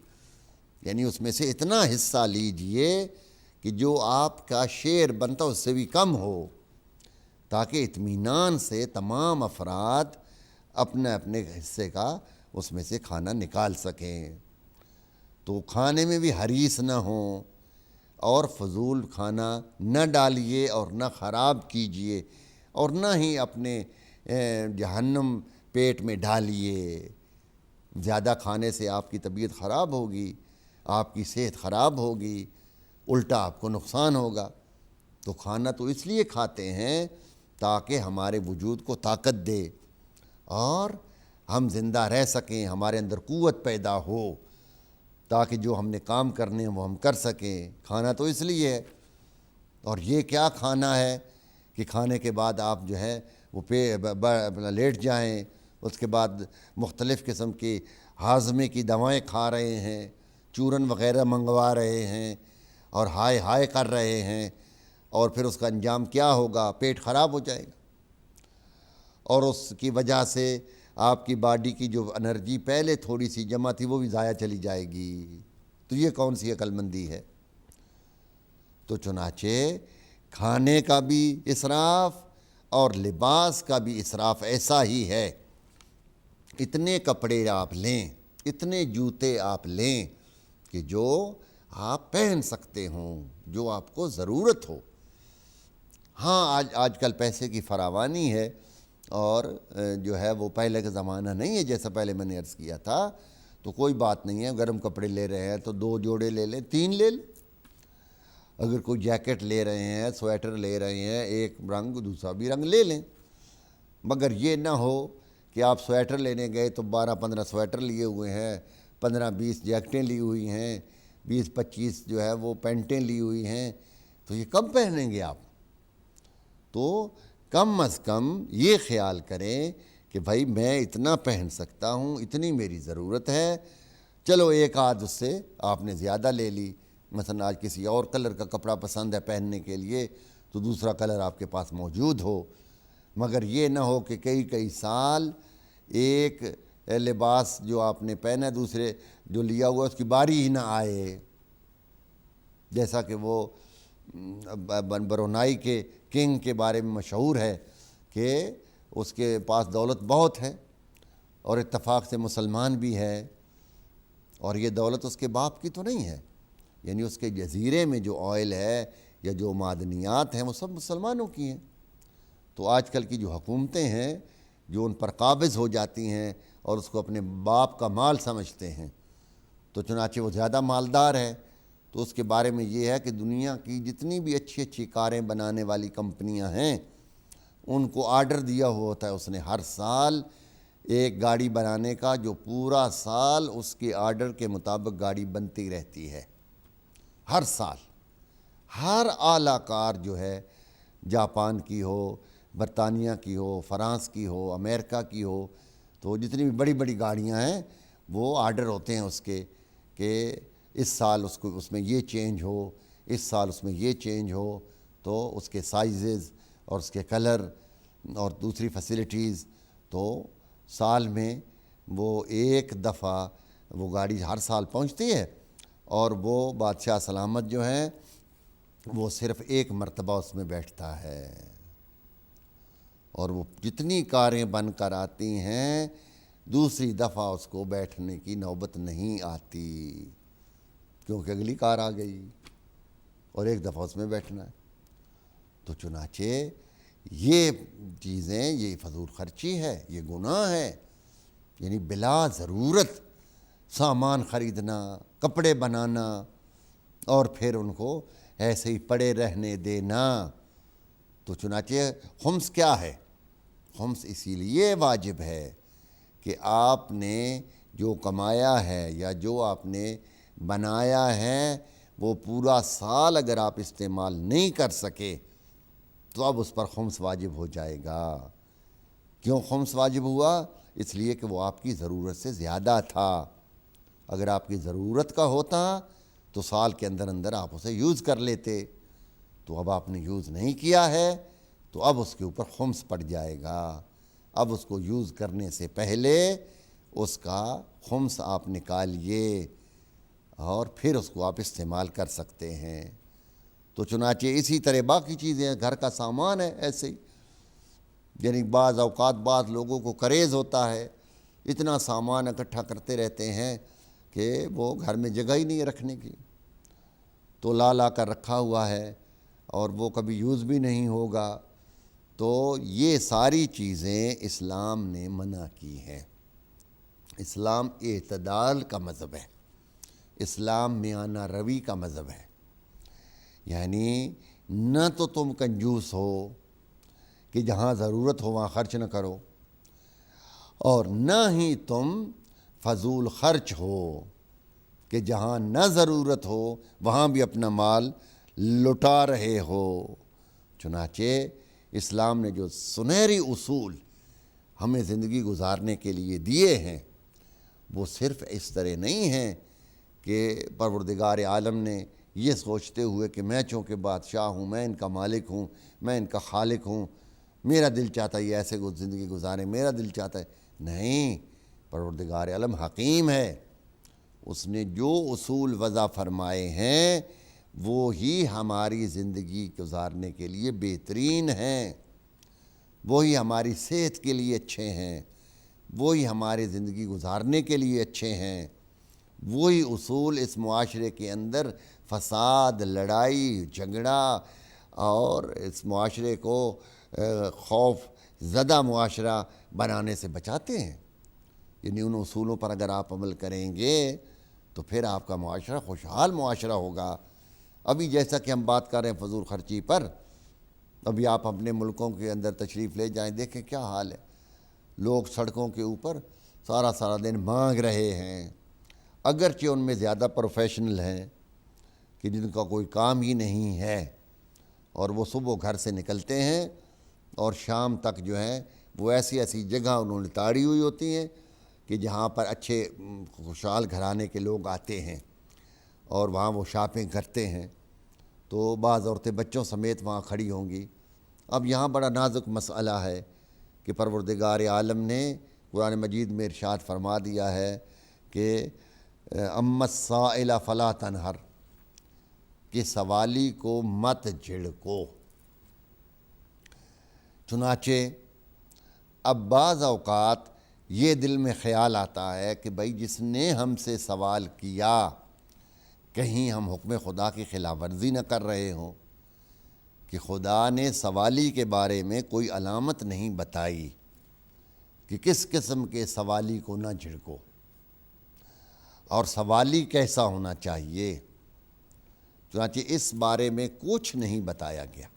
یعنی اس میں سے اتنا حصہ لیجئے کہ جو آپ کا شیئر بنتا اس سے بھی کم ہو، تاکہ اطمینان سے تمام افراد اپنے اپنے حصے کا اس میں سے کھانا نکال سکیں۔ تو کھانے میں بھی حریص نہ ہوں، اور فضول کھانا نہ ڈالیے اور نہ خراب کیجئے، اور نہ ہی اپنے جہنم پیٹ میں ڈالیے۔ زیادہ کھانے سے آپ کی طبیعت خراب ہوگی، آپ کی صحت خراب ہوگی، الٹا آپ کو نقصان ہوگا۔ تو کھانا تو اس لیے کھاتے ہیں تاکہ ہمارے وجود کو طاقت دے اور ہم زندہ رہ سکیں، ہمارے اندر قوت پیدا ہو، تاکہ جو ہم نے کام کرنے ہیں وہ ہم کر سکیں۔ کھانا تو اس لیے ہے۔ اور یہ کیا کھانا ہے کہ کھانے کے بعد آپ جو ہے وہ لیٹ جائیں، اس کے بعد مختلف قسم کی ہاضمے کی دوائیں کھا رہے ہیں، چورن وغیرہ منگوا رہے ہیں، اور ہائے ہائے کر رہے ہیں، اور پھر اس کا انجام کیا ہوگا؟ پیٹ خراب ہو جائے گا، اور اس کی وجہ سے آپ کی باڈی کی جو انرجی پہلے تھوڑی سی جمع تھی وہ بھی ضائع چلی جائے گی۔ تو یہ کون سی عقل مندی ہے؟ تو چنانچہ کھانے کا بھی اسراف اور لباس کا بھی اسراف ایسا ہی ہے۔ اتنے کپڑے آپ لیں، اتنے جوتے آپ لیں کہ جو آپ پہن سکتے ہوں، جو آپ کو ضرورت ہو۔ ہاں، آج کل پیسے کی فراوانی ہے، اور جو ہے وہ پہلے کا زمانہ نہیں ہے جیسا پہلے میں نے عرض کیا تھا، تو کوئی بات نہیں ہے، گرم کپڑے لے رہے ہیں تو 2 جوڑے لے لیں، 3 لے لیں۔ اگر کوئی جیکٹ لے رہے ہیں، سویٹر لے رہے ہیں، ایک رنگ دوسرا بھی رنگ لے لیں، مگر یہ نہ ہو کہ آپ سویٹر لینے گئے تو 12-15 سویٹر لیے ہوئے ہیں، 15-20 جیکٹیں لی ہوئی ہیں، 20-25 جو ہے وہ پینٹیں لی ہوئی ہیں، تو یہ کب پہنیں گے آپ؟ تو کم از کم یہ خیال کریں کہ بھائی میں اتنا پہن سکتا ہوں، اتنی میری ضرورت ہے۔ چلو ایک آدھ اس سے آپ نے زیادہ لے لی، مثلا آج کسی اور کلر کا کپڑا پسند ہے پہننے کے لیے تو دوسرا کلر آپ کے پاس موجود ہو، مگر یہ نہ ہو کہ کئی سال ایک لباس جو آپ نے پہنا دوسرے جو لیا ہوا اس کی باری ہی نہ آئے۔ جیسا کہ وہ برونائی کے کنگ کے بارے میں مشہور ہے کہ اس کے پاس دولت بہت ہے اور اتفاق سے مسلمان بھی ہے، اور یہ دولت اس کے باپ کی تو نہیں ہے، یعنی اس کے جزیرے میں جو آئل ہے یا جو معدنیات ہیں وہ سب مسلمانوں کی ہیں۔ تو آج کل کی جو حکومتیں ہیں جو ان پر قابض ہو جاتی ہیں اور اس کو اپنے باپ کا مال سمجھتے ہیں، تو چنانچہ وہ زیادہ مالدار ہے، تو اس کے بارے میں یہ ہے کہ دنیا کی جتنی بھی اچھی اچھی کاریں بنانے والی کمپنیاں ہیں ان کو آرڈر دیا ہوا ہوتا ہے اس نے ہر سال ایک گاڑی بنانے کا، جو پورا سال اس کے آرڈر کے مطابق گاڑی بنتی رہتی ہے۔ ہر سال ہر اعلیٰ کار جو ہے، جاپان کی ہو، برطانیہ کی ہو، فرانس کی ہو، امریکہ کی ہو، تو جتنی بھی بڑی بڑی گاڑیاں ہیں وہ آرڈر ہوتے ہیں اس کے کہ اس سال اس میں یہ چینج ہو، اس سال اس میں یہ چینج ہو، تو اس کے سائزز اور اس کے کلر اور دوسری فیسلٹیز، تو سال میں وہ ایک دفعہ وہ گاڑی ہر سال پہنچتی ہے، اور وہ بادشاہ سلامت جو ہیں وہ صرف ایک مرتبہ اس میں بیٹھتا ہے، اور وہ جتنی کاریں بن کر آتی ہیں دوسری دفعہ اس کو بیٹھنے کی نوبت نہیں آتی، کیونکہ اگلی کار آ گئی اور ایک دفعہ اس میں بیٹھنا ہے۔ تو چنانچہ یہ چیزیں، یہ فضول خرچی ہے، یہ گناہ ہے، یعنی بلا ضرورت سامان خریدنا، کپڑے بنانا اور پھر ان کو ایسے ہی پڑے رہنے دینا۔ تو چنانچہ خمس کیا ہے؟ خمس اسی لیے واجب ہے کہ آپ نے جو کمایا ہے یا جو آپ نے بنایا ہے وہ پورا سال اگر آپ استعمال نہیں کر سکے تو اب اس پر خمس واجب ہو جائے گا۔ کیوں خمس واجب ہوا؟ اس لیے کہ وہ آپ کی ضرورت سے زیادہ تھا۔ اگر آپ کی ضرورت کا ہوتا تو سال کے اندر اندر آپ اسے یوز کر لیتے، تو اب آپ نے یوز نہیں کیا ہے تو اب اس کے اوپر خمس پڑ جائے گا۔ اب اس کو یوز کرنے سے پہلے اس کا خمس آپ نکالیے اور پھر اس کو آپ استعمال کر سکتے ہیں۔ تو چنانچہ اسی طرح باقی چیزیں، گھر کا سامان ہے ایسے ہی، یعنی بعض اوقات بعض لوگوں کو کریز ہوتا ہے، اتنا سامان اکٹھا کرتے رہتے ہیں کہ وہ گھر میں جگہ ہی نہیں ہے رکھنے کی، تو لا کر رکھا ہوا ہے اور وہ کبھی یوز بھی نہیں ہوگا۔ تو یہ ساری چیزیں اسلام نے منع کی ہیں۔ اسلام اعتدال کا مذہب ہے، اسلام میانہ روی کا مذہب ہے، یعنی نہ تو تم کنجوس ہو کہ جہاں ضرورت ہو وہاں خرچ نہ کرو، اور نہ ہی تم فضول خرچ ہو کہ جہاں نہ ضرورت ہو وہاں بھی اپنا مال لٹا رہے ہو۔ چنانچہ اسلام نے جو سنہری اصول ہمیں زندگی گزارنے کے لیے دیے ہیں وہ صرف اس طرح نہیں ہیں کہ پروردگار عالم نے یہ سوچتے ہوئے کہ میں چونکہ بادشاہ ہوں، میں ان کا مالک ہوں، میں ان کا خالق ہوں، میرا دل چاہتا ہے یہ ایسے زندگی گزاریں، میرا دل چاہتا ہے، نہیں، پروردگار عالم حکیم ہے، اس نے جو اصول وضع فرمائے ہیں وہ ہی ہماری زندگی گزارنے کے لیے بہترین ہیں، وہی ہماری صحت کے لیے اچھے ہیں، وہی ہماری زندگی گزارنے کے لیے اچھے ہیں۔ وہی اصول اس معاشرے کے اندر فساد، لڑائی جھگڑا اور اس معاشرے کو خوف زدہ معاشرہ بنانے سے بچاتے ہیں۔ یعنی ان اصولوں پر اگر آپ عمل کریں گے تو پھر آپ کا معاشرہ خوشحال معاشرہ ہوگا۔ ابھی جیسا کہ ہم بات کر رہے ہیں فضول خرچی پر، ابھی آپ اپنے ملکوں کے اندر تشریف لے جائیں، دیکھیں کیا حال ہے، لوگ سڑکوں کے اوپر سارا دن مانگ رہے ہیں، اگرچہ ان میں زیادہ پروفیشنل ہیں کہ جن کا کوئی کام ہی نہیں ہے، اور وہ صبح گھر سے نکلتے ہیں اور شام تک جو ہے وہ ایسی جگہ انہوں نے تاڑی ہوئی ہوتی ہیں کہ جہاں پر اچھے خوشحال گھرانے کے لوگ آتے ہیں اور وہاں وہ شاپنگ کرتے ہیں، تو بعض عورتیں بچوں سمیت وہاں کھڑی ہوں گی۔ اب یہاں بڑا نازک مسئلہ ہے کہ پروردگار عالم نے قرآن مجید میں ارشاد فرما دیا ہے کہ اما السائل فلا تنہر، کہ سوالی کو مت جھڑکو۔ چنانچہ اب بعض اوقات یہ دل میں خیال آتا ہے کہ بھائی جس نے ہم سے سوال کیا کہیں ہم حکم خدا کی خلاف ورزی نہ کر رہے ہوں، کہ خدا نے سوالی کے بارے میں کوئی علامت نہیں بتائی کہ کس قسم کے سوالی کو نہ جھڑکو، اور سوالی کیسا ہونا چاہیے، چنانچہ اس بارے میں کچھ نہیں بتایا گیا۔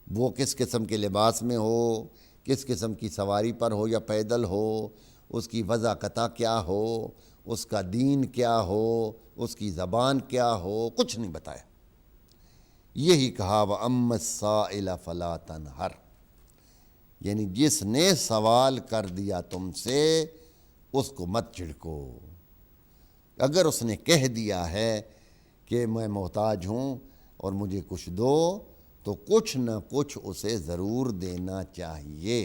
وہ کس قسم کے لباس میں ہو، کس قسم کی سواری پر ہو یا پیدل ہو، اس کی وضاقتہ کیا ہو، اس کا دین کیا ہو، اس کی زبان کیا ہو، کچھ نہیں بتایا۔ یہی کہا وَأَمَّا السَّائِلَ فَلَا تَنْهَرْ، یعنی جس نے سوال کر دیا تم سے اس کو مت جھڑکو۔ اگر اس نے کہہ دیا ہے کہ میں محتاج ہوں اور مجھے کچھ دو، تو کچھ نہ کچھ اسے ضرور دینا چاہیے۔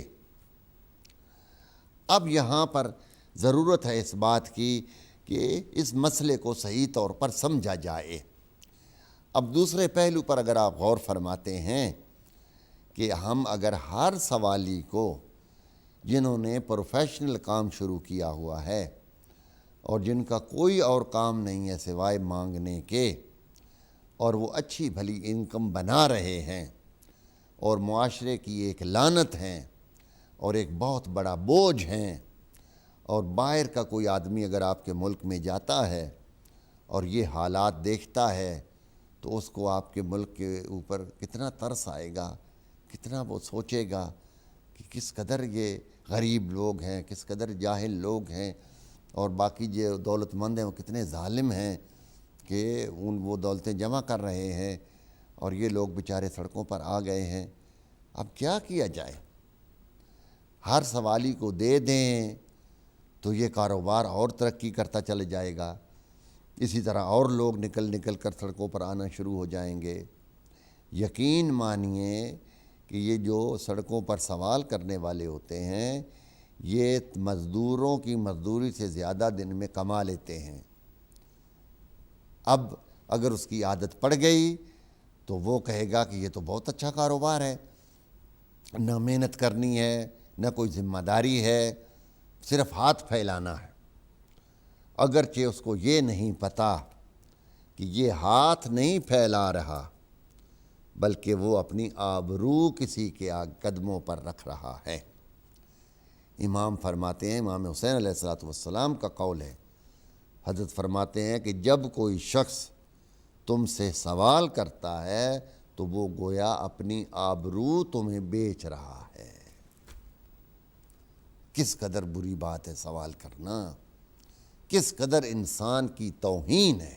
اب یہاں پر ضرورت ہے اس بات کی کہ اس مسئلے کو صحیح طور پر سمجھا جائے۔ اب دوسرے پہلو پر اگر آپ غور فرماتے ہیں کہ ہم اگر ہر سوالی کو، جنہوں نے پروفیشنل کام شروع کیا ہوا ہے اور جن کا کوئی اور کام نہیں ہے سوائے مانگنے کے، اور وہ اچھی بھلی انکم بنا رہے ہیں اور معاشرے کی ایک لعنت ہیں اور ایک بہت بڑا بوجھ ہیں، اور باہر کا کوئی آدمی اگر آپ کے ملک میں جاتا ہے اور یہ حالات دیکھتا ہے تو اس کو آپ کے ملک کے اوپر کتنا ترس آئے گا، کتنا وہ سوچے گا کہ کس قدر یہ غریب لوگ ہیں، کس قدر جاہل لوگ ہیں، اور باقی جو دولت مند ہیں وہ کتنے ظالم ہیں کہ وہ دولتیں جمع کر رہے ہیں اور یہ لوگ بیچارے سڑکوں پر آ گئے ہیں۔ اب کیا کیا جائے؟ ہر سوالی کو دے دیں تو یہ کاروبار اور ترقی کرتا چلے جائے گا، اسی طرح اور لوگ نکل کر سڑکوں پر آنا شروع ہو جائیں گے۔ یقین مانیے کہ یہ جو سڑکوں پر سوال کرنے والے ہوتے ہیں یہ مزدوروں کی مزدوری سے زیادہ دن میں کما لیتے ہیں۔ اب اگر اس کی عادت پڑ گئی تو وہ کہے گا کہ یہ تو بہت اچھا کاروبار ہے، نہ محنت کرنی ہے، نہ کوئی ذمہ داری ہے، صرف ہاتھ پھیلانا ہے۔ اگرچہ اس کو یہ نہیں پتہ کہ یہ ہاتھ نہیں پھیلا رہا بلکہ وہ اپنی آبرو کسی کے قدموں پر رکھ رہا ہے۔ امام فرماتے ہیں، امام حسین علیہ السلام کا قول ہے، حضرت فرماتے ہیں کہ جب کوئی شخص تم سے سوال کرتا ہے تو وہ گویا اپنی آبرو تمہیں بیچ رہا ہے۔ کس قدر بری بات ہے سوال کرنا، کس قدر انسان کی توہین ہے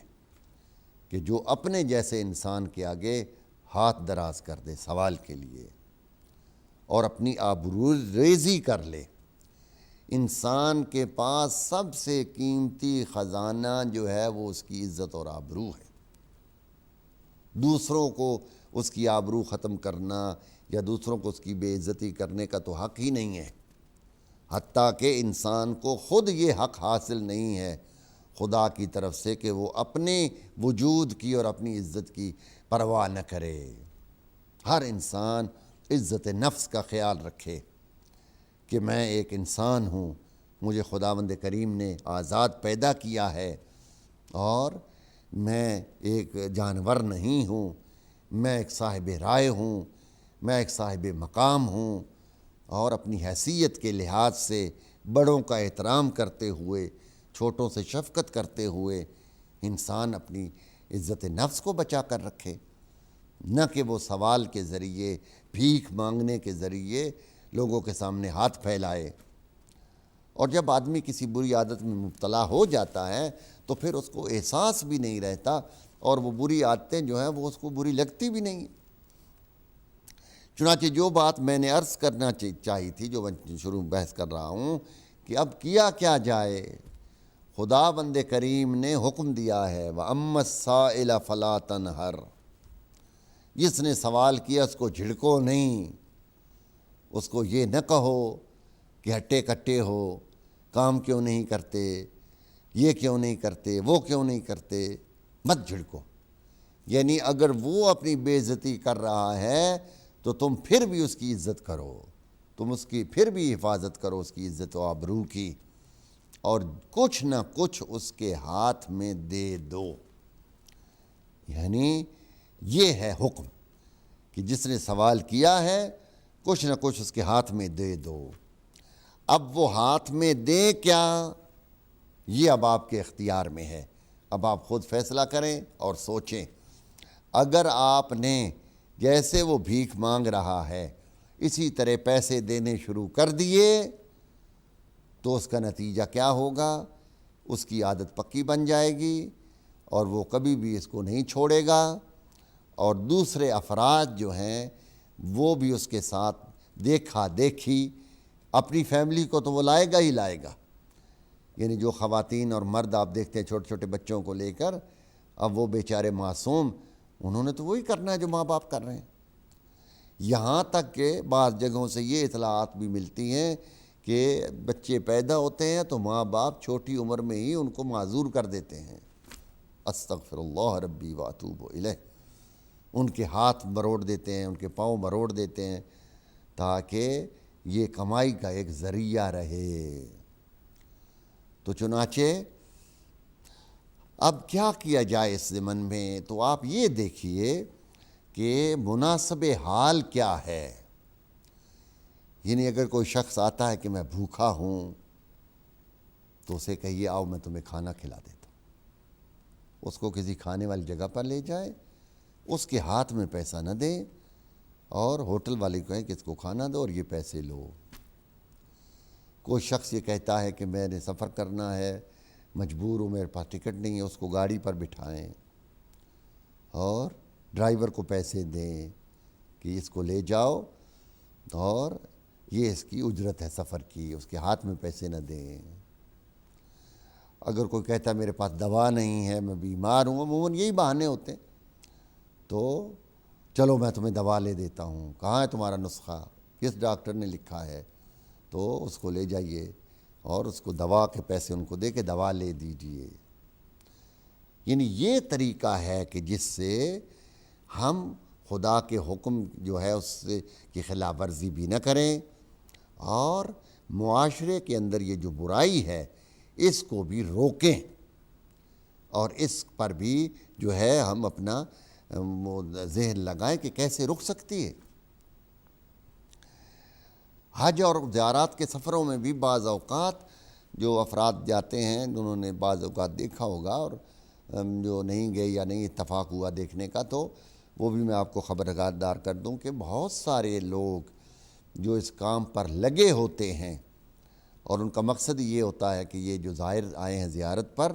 کہ جو اپنے جیسے انسان کے آگے ہاتھ دراز کر دے سوال کے لیے اور اپنی آبرو ریزی کر لے۔ انسان کے پاس سب سے قیمتی خزانہ جو ہے وہ اس کی عزت اور آبرو ہے۔ دوسروں کو اس کی آبرو ختم کرنا یا دوسروں کو اس کی بے عزتی کرنے کا تو حق ہی نہیں ہے، حتیٰ کہ انسان کو خود یہ حق حاصل نہیں ہے خدا کی طرف سے کہ وہ اپنے وجود کی اور اپنی عزت کی پرواہ نہ کرے۔ ہر انسان عزت نفس کا خیال رکھے کہ میں ایک انسان ہوں، مجھے خداوند کریم نے آزاد پیدا کیا ہے اور میں ایک جانور نہیں ہوں، میں ایک صاحب رائے ہوں، میں ایک صاحب مقام ہوں، اور اپنی حیثیت کے لحاظ سے بڑوں کا احترام کرتے ہوئے، چھوٹوں سے شفقت کرتے ہوئے انسان اپنی عزت نفس کو بچا کر رکھے، نہ کہ وہ سوال کے ذریعے، بھیک مانگنے کے ذریعے لوگوں کے سامنے ہاتھ پھیلائے۔ اور جب آدمی کسی بری عادت میں مبتلا ہو جاتا ہے تو پھر اس کو احساس بھی نہیں رہتا اور وہ بری عادتیں جو ہیں وہ اس کو بری لگتی بھی نہیں۔ چنانچہ جو بات میں نے عرض کرنا چاہی تھی، جو میں شروع بحث کر رہا ہوں کہ اب کیا جائے، خداوند کریم نے حکم دیا ہے وَأَمَّا السَّائِلَ فَلَا تَنْهَرْ، جس نے سوال کیا اس کو جھڑکو نہیں، اس کو یہ نہ کہو کہ ہٹے کٹے ہو، کام کیوں نہیں کرتے، یہ کیوں نہیں کرتے، وہ کیوں نہیں کرتے، مت جھڑکو۔ یعنی اگر وہ اپنی بے عزتی کر رہا ہے تو تم پھر بھی اس کی عزت کرو، تم اس کی پھر بھی حفاظت کرو اس کی عزت و آبرو کی، اور کچھ نہ کچھ اس کے ہاتھ میں دے دو۔ یعنی یہ ہے حکم کہ جس نے سوال کیا ہے کچھ نہ کچھ اس کے ہاتھ میں دے دو۔ اب وہ ہاتھ میں دیں کیا، یہ اب آپ کے اختیار میں ہے۔ اب آپ خود فیصلہ کریں اور سوچیں۔ اگر آپ نے جیسے وہ بھیک مانگ رہا ہے اسی طرح پیسے دینے شروع کر دیے تو اس کا نتیجہ کیا ہوگا؟ اس کی عادت پکی بن جائے گی اور وہ کبھی بھی اس کو نہیں چھوڑے گا، اور دوسرے افراد جو ہیں وہ بھی اس کے ساتھ دیکھا دیکھی اپنی فیملی کو تو وہ لائے گا ہی لائے گا۔ یعنی جو خواتین اور مرد آپ دیکھتے ہیں چھوٹے چھوٹے بچوں کو لے کر، اب وہ بیچارے معصوم، انہوں نے تو وہی کرنا ہے جو ماں باپ کر رہے ہیں۔ یہاں تک کہ بعض جگہوں سے یہ اطلاعات بھی ملتی ہیں کہ بچے پیدا ہوتے ہیں تو ماں باپ چھوٹی عمر میں ہی ان کو معذور کر دیتے ہیں۔ استغفر اللہ ربی واتوب الیہ، ان کے ہاتھ مروڑ دیتے ہیں، ان کے پاؤں مروڑ دیتے ہیں تاکہ یہ کمائی کا ایک ذریعہ رہے۔ تو چنانچہ اب کیا کیا جائے اس ضمن میں؟ تو آپ یہ دیکھیے کہ مناسب حال کیا ہے۔ یعنی اگر کوئی شخص آتا ہے کہ میں بھوکا ہوں تو اسے کہیے آؤ میں تمہیں کھانا کھلا دیتا ہوں۔ اس کو کسی کھانے والی جگہ پر لے جائے، اس کے ہاتھ میں پیسہ نہ دیں اور ہوٹل والے کو کہیں کہ اس کو کھانا دو اور یہ پیسے لو۔ کوئی شخص یہ کہتا ہے کہ میں نے سفر کرنا ہے، مجبور ہوں، میرے پاس ٹکٹ نہیں ہے، اس کو گاڑی پر بٹھائیں اور ڈرائیور کو پیسے دیں کہ اس کو لے جاؤ اور یہ اس کی اجرت ہے سفر کی، اس کے ہاتھ میں پیسے نہ دیں۔ اگر کوئی کہتا ہے میرے پاس دوا نہیں ہے، میں بیمار ہوں، عموماً یہی بہانے ہوتے ہیں، تو چلو میں تمہیں دوا لے دیتا ہوں، کہاں ہے تمہارا نسخہ، کس ڈاکٹر نے لکھا ہے، تو اس کو لے جائیے اور اس کو دوا کے پیسے ان کو دے کے دوا لے دیجئے۔ یعنی یہ طریقہ ہے کہ جس سے ہم خدا کے حکم جو ہے اس کی خلاف ورزی بھی نہ کریں اور معاشرے کے اندر یہ جو برائی ہے اس کو بھی روکیں، اور اس پر بھی جو ہے ہم اپنا ذہن لگائیں کہ کیسے رک سکتی ہے۔ حج اور زیارات کے سفروں میں بھی بعض اوقات جو افراد جاتے ہیں، انہوں نے بعض اوقات دیکھا ہوگا، اور جو نہیں گئے یا نہیں اتفاق ہوا دیکھنے کا، تو وہ بھی میں آپ کو خبردار کر دوں کہ بہت سارے لوگ جو اس کام پر لگے ہوتے ہیں اور ان کا مقصد یہ ہوتا ہے کہ یہ جو زائر آئے ہیں زیارت پر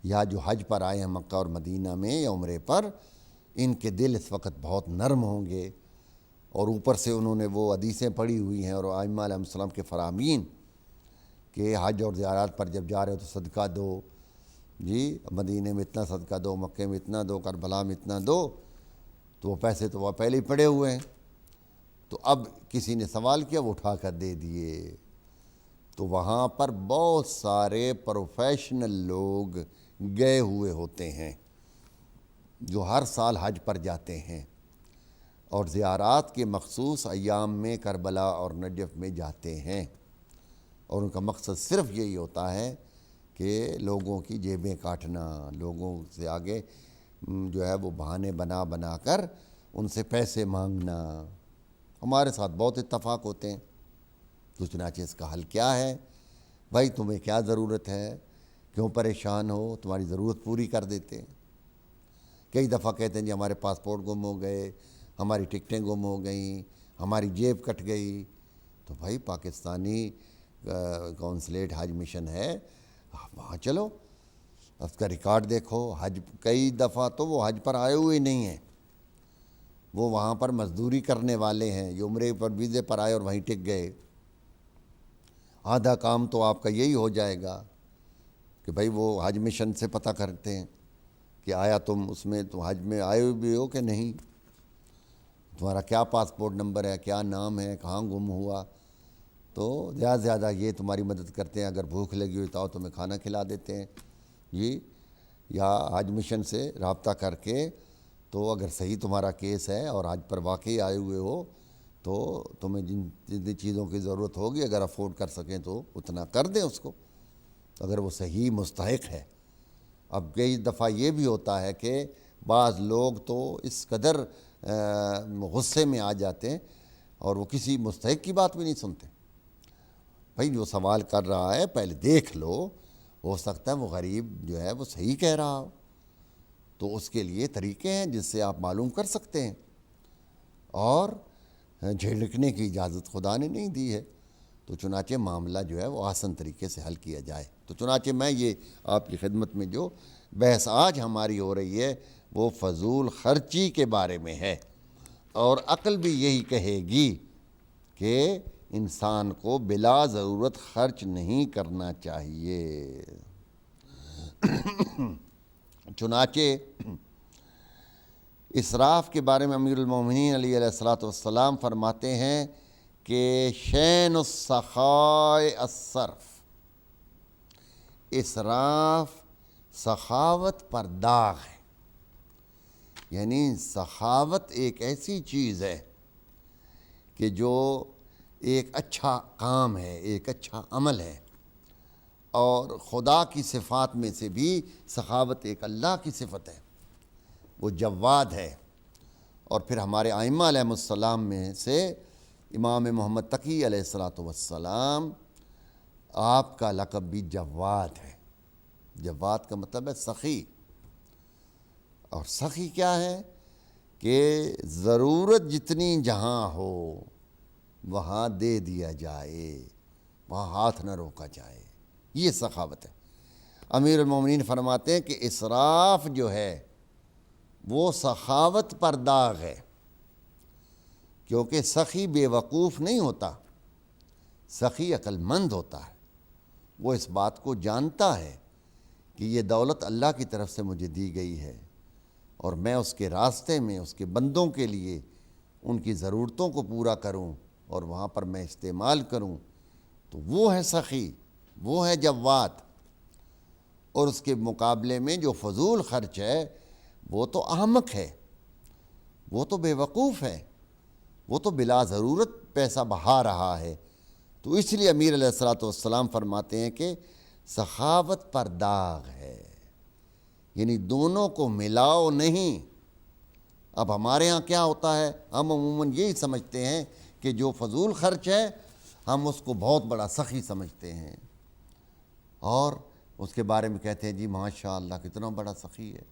یا جو حج پر آئے ہیں مکہ اور مدینہ میں یا عمرے پر، ان کے دل اس وقت بہت نرم ہوں گے، اور اوپر سے انہوں نے وہ حدیثیں پڑھی ہوئی ہیں اور ائمہ علیہ السلام کے فرامین کہ حج اور زیارات پر جب جا رہے ہو تو صدقہ دو، جی مدینے میں اتنا صدقہ دو، مکے میں اتنا دو، کربلا میں اتنا دو، تو وہ پیسے تو وہ پہلے ہی پڑے ہوئے ہیں، تو اب کسی نے سوال کیا وہ اٹھا کر دے دیے۔ تو وہاں پر بہت سارے پروفیشنل لوگ گئے ہوئے ہوتے ہیں جو ہر سال حج پر جاتے ہیں اور زیارات کے مخصوص ایام میں کربلا اور نجف میں جاتے ہیں، اور ان کا مقصد صرف یہی ہوتا ہے کہ لوگوں کی جیبیں کاٹنا، لوگوں سے آگے جو ہے وہ بہانے بنا بنا کر ان سے پیسے مانگنا۔ ہمارے ساتھ بہت اتفاق ہوتے ہیں۔ تو چنانچہ اس کا حل کیا ہے؟ بھائی تمہیں کیا ضرورت ہے، کیوں پریشان ہو، تمہاری ضرورت پوری کر دیتے ہیں۔ کئی دفعہ کہتے ہیں جی ہمارے پاسپورٹ گم ہو گئے، ہماری ٹکٹیں گم ہو گئیں، ہماری جیب کٹ گئی، تو بھائی پاکستانی کونسلیٹ حج مشن ہے، وہاں چلو، اس کا ریکارڈ دیکھو۔ حج کئی دفعہ تو وہ حج پر آئے ہوئے نہیں ہیں، وہ وہاں پر مزدوری کرنے والے ہیں، یہ عمرے پر ویزے پر آئے اور وہیں ٹک گئے۔ آدھا کام تو آپ کا یہی ہو جائے گا کہ بھائی وہ حج مشن سے پتہ کرتے ہیں کہ آیا تم اس میں، تم حج میں آئے بھی ہو کہ نہیں، تمہارا کیا پاسپورٹ نمبر ہے، کیا نام ہے، کہاں گم ہوا۔ تو زیادہ سے زیادہ یہ تمہاری مدد کرتے ہیں، اگر بھوک لگی ہوئی تو آؤ تمہیں کھانا کھلا دیتے ہیں جی، یا حج مشن سے رابطہ کر کے، تو اگر صحیح تمہارا کیس ہے اور حج پر واقعی آئے ہوئے ہو تو تمہیں جتنی چیزوں کی ضرورت ہوگی اگر افورڈ کر سکیں تو اتنا کر دیں اس کو، اگر وہ صحیح مستحق ہے۔ اب کئی دفعہ یہ بھی ہوتا ہے کہ بعض لوگ تو اس قدر غصے میں آ جاتے ہیں اور وہ کسی مستحق کی بات بھی نہیں سنتے. بھائی جو سوال کر رہا ہے پہلے دیکھ لو، ہو سکتا ہے وہ غریب جو ہے وہ صحیح کہہ رہا ہو، تو اس کے لیے طریقے ہیں جس سے آپ معلوم کر سکتے ہیں. اور جھڑکنے کی اجازت خدا نے نہیں دی ہے، تو چنانچہ معاملہ جو ہے وہ آسان طریقے سے حل کیا جائے. تو چنانچہ میں یہ آپ کی خدمت میں جو بحث آج ہماری ہو رہی ہے وہ فضول خرچی کے بارے میں ہے، اور عقل بھی یہی کہے گی کہ انسان کو بلا ضرورت خرچ نہیں کرنا چاہیے. چنانچہ اسراف کے بارے میں امیر المومنین علیہ الصلوۃ والسلام فرماتے ہیں کہ شین السخاء الصرف، اسراف سخاوت پر داغ ہے. یعنی سخاوت ایک ایسی چیز ہے کہ جو ایک اچھا کام ہے، ایک اچھا عمل ہے، اور خدا کی صفات میں سے بھی سخاوت ایک اللہ کی صفت ہے، وہ جواد ہے. اور پھر ہمارے ائمہ علیہم السلام میں سے امام محمد تقی علیہ الصلوۃ والسلام، آپ کا لقب بھی جواد ہے. جواد کا مطلب ہے سخی. اور سخی کیا ہے کہ ضرورت جتنی جہاں ہو وہاں دے دیا جائے، وہاں ہاتھ نہ روکا جائے، یہ سخاوت ہے. امیر المومنین فرماتے ہیں کہ اسراف جو ہے وہ سخاوت پر داغ ہے، کیونکہ سخی بے وقوف نہیں ہوتا، سخی عقل مند ہوتا ہے. وہ اس بات کو جانتا ہے کہ یہ دولت اللہ کی طرف سے مجھے دی گئی ہے، اور میں اس کے راستے میں اس کے بندوں کے لیے ان کی ضرورتوں کو پورا کروں اور وہاں پر میں استعمال کروں. تو وہ ہے سخی، وہ ہے جواد. اور اس کے مقابلے میں جو فضول خرچ ہے وہ تو احمق ہے، وہ تو بے وقوف ہے، وہ تو بلا ضرورت پیسہ بہا رہا ہے. تو اس لیے امیر علیہ الصلوۃ والسلام فرماتے ہیں کہ سخاوت پر داغ ہے، یعنی دونوں کو ملاؤ نہیں. اب ہمارے ہاں کیا ہوتا ہے، ہم عموماً یہی سمجھتے ہیں کہ جو فضول خرچ ہے ہم اس کو بہت بڑا سخی سمجھتے ہیں، اور اس کے بارے میں کہتے ہیں جی ماشاء اللہ کتنا بڑا سخی ہے،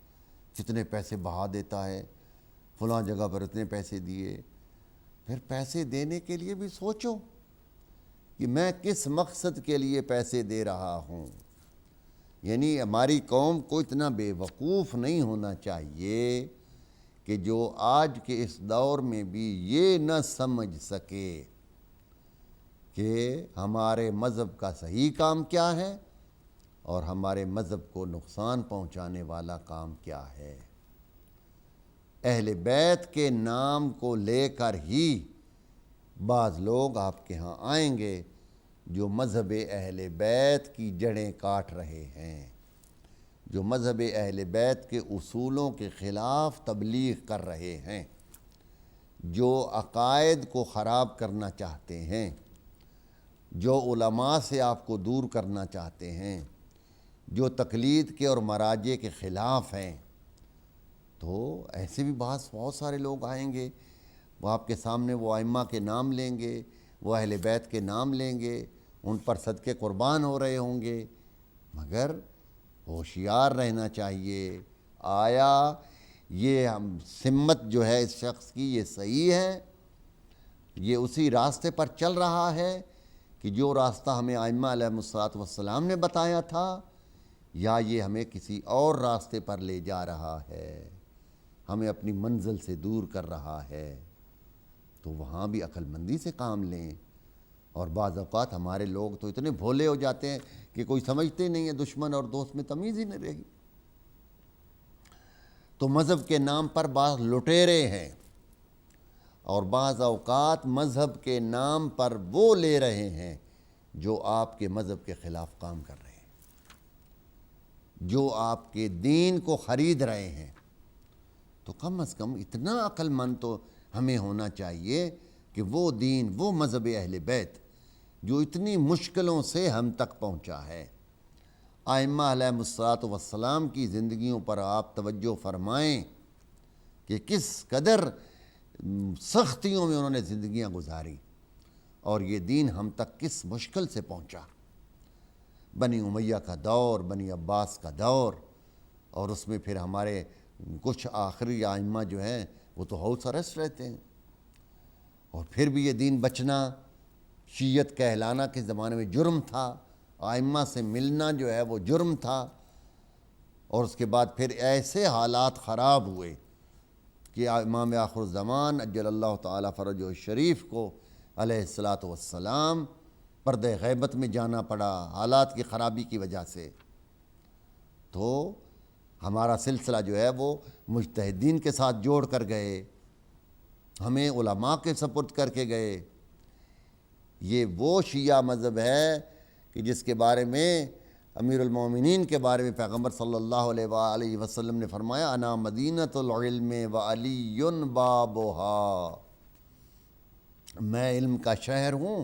کتنے پیسے بہا دیتا ہے، فلاں جگہ پر اتنے پیسے دیے. پھر پیسے دینے کے لیے بھی سوچو کہ میں کس مقصد کے لیے پیسے دے رہا ہوں. یعنی ہماری قوم کو اتنا بے وقوف نہیں ہونا چاہیے کہ جو آج کے اس دور میں بھی یہ نہ سمجھ سکے کہ ہمارے مذہب کا صحیح کام کیا ہے اور ہمارے مذہب کو نقصان پہنچانے والا کام کیا ہے. اہل بیت کے نام کو لے کر ہی بعض لوگ آپ کے ہاں آئیں گے جو مذہب اہل بیت کی جڑیں کاٹ رہے ہیں، جو مذہب اہل بیت کے اصولوں کے خلاف تبلیغ کر رہے ہیں، جو عقائد کو خراب کرنا چاہتے ہیں، جو علماء سے آپ کو دور کرنا چاہتے ہیں، جو تقلید کے اور مراجع کے خلاف ہیں. تو ایسے بھی بہت سارے لوگ آئیں گے، وہ آپ کے سامنے وہ ائمہ کے نام لیں گے، وہ اہل بیت کے نام لیں گے، ان پر صدقے قربان ہو رہے ہوں گے. مگر ہوشیار رہنا چاہیے، آیا یہ سمت جو ہے اس شخص کی یہ صحیح ہے، یہ اسی راستے پر چل رہا ہے کہ جو راستہ ہمیں ائمہ علیہم الصلوۃ والسلام نے بتایا تھا، یا یہ ہمیں کسی اور راستے پر لے جا رہا ہے، ہمیں اپنی منزل سے دور کر رہا ہے. تو وہاں بھی عقل مندی سے کام لیں. اور بعض اوقات ہمارے لوگ تو اتنے بھولے ہو جاتے ہیں کہ کوئی سمجھتے نہیں ہے، دشمن اور دوست میں تمیز ہی نہیں رہی. تو مذہب کے نام پر بعض لٹیرے ہیں، اور بعض اوقات مذہب کے نام پر وہ لے رہے ہیں جو آپ کے مذہب کے خلاف کام کر رہے ہیں، جو آپ کے دین کو خرید رہے ہیں. تو کم از کم اتنا عقل مند تو ہمیں ہونا چاہیے کہ وہ دین، وہ مذہب اہل بیت جو اتنی مشکلوں سے ہم تک پہنچا ہے، ائمہ علیہم الصلوۃ والسلام کی زندگیوں پر آپ توجہ فرمائیں کہ کس قدر سختیوں میں انہوں نے زندگیاں گزاری اور یہ دین ہم تک کس مشکل سے پہنچا۔ بنی امیہ کا دور، بنی عباس کا دور، اور اس میں پھر ہمارے کچھ آخری ائمہ جو ہیں وہ تو ہاؤس اریسٹ رہتے ہیں، اور پھر بھی یہ دین بچنا، شیعت کہلانا کے زمانے میں جرم تھا، ائمہ سے ملنا جو ہے وہ جرم تھا، اور اس کے بعد پھر ایسے حالات خراب ہوئے کہ امام آخر الزمان اجل اللہ تعالی فرجہ الشریف کو علیہ الصلاۃ والسلام پردہ غیبت میں جانا پڑا حالات کی خرابی کی وجہ سے۔ تو ہمارا سلسلہ جو ہے وہ مجتہدین کے ساتھ جوڑ کر گئے، ہمیں علماء کے سپرد کر کے گئے۔ یہ وہ شیعہ مذہب ہے کہ جس کے بارے میں امیر المومنین کے بارے میں پیغمبر صلی اللہ علیہ وآلہ وسلم نے فرمایا انا مدینۃ العلم وعلی بابھا، میں علم کا شہر ہوں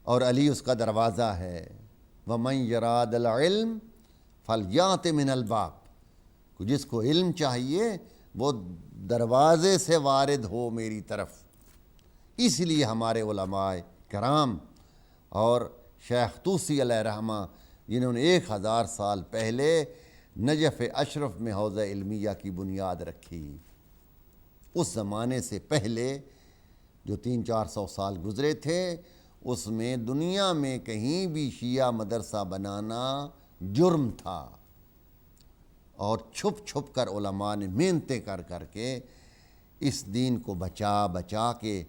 اور علی اس کا دروازہ ہے۔ ومن یراد العلم فلیأت من الباب، جس کو علم چاہیے وہ دروازے سے وارد ہو میری طرف۔ اس لیے ہمارے علماء کرام اور شیخ طوسی علیہ رحمہ جنہوں نے 1000 سال پہلے نجف اشرف میں حوضہ علمیہ کی بنیاد رکھی، اس زمانے سے پہلے جو 300-400 سال گزرے تھے اس میں دنیا میں کہیں بھی شیعہ مدرسہ بنانا جرم تھا، اور چھپ چھپ کر علماء نے محنتیں کر کر کے اس دین کو بچا کے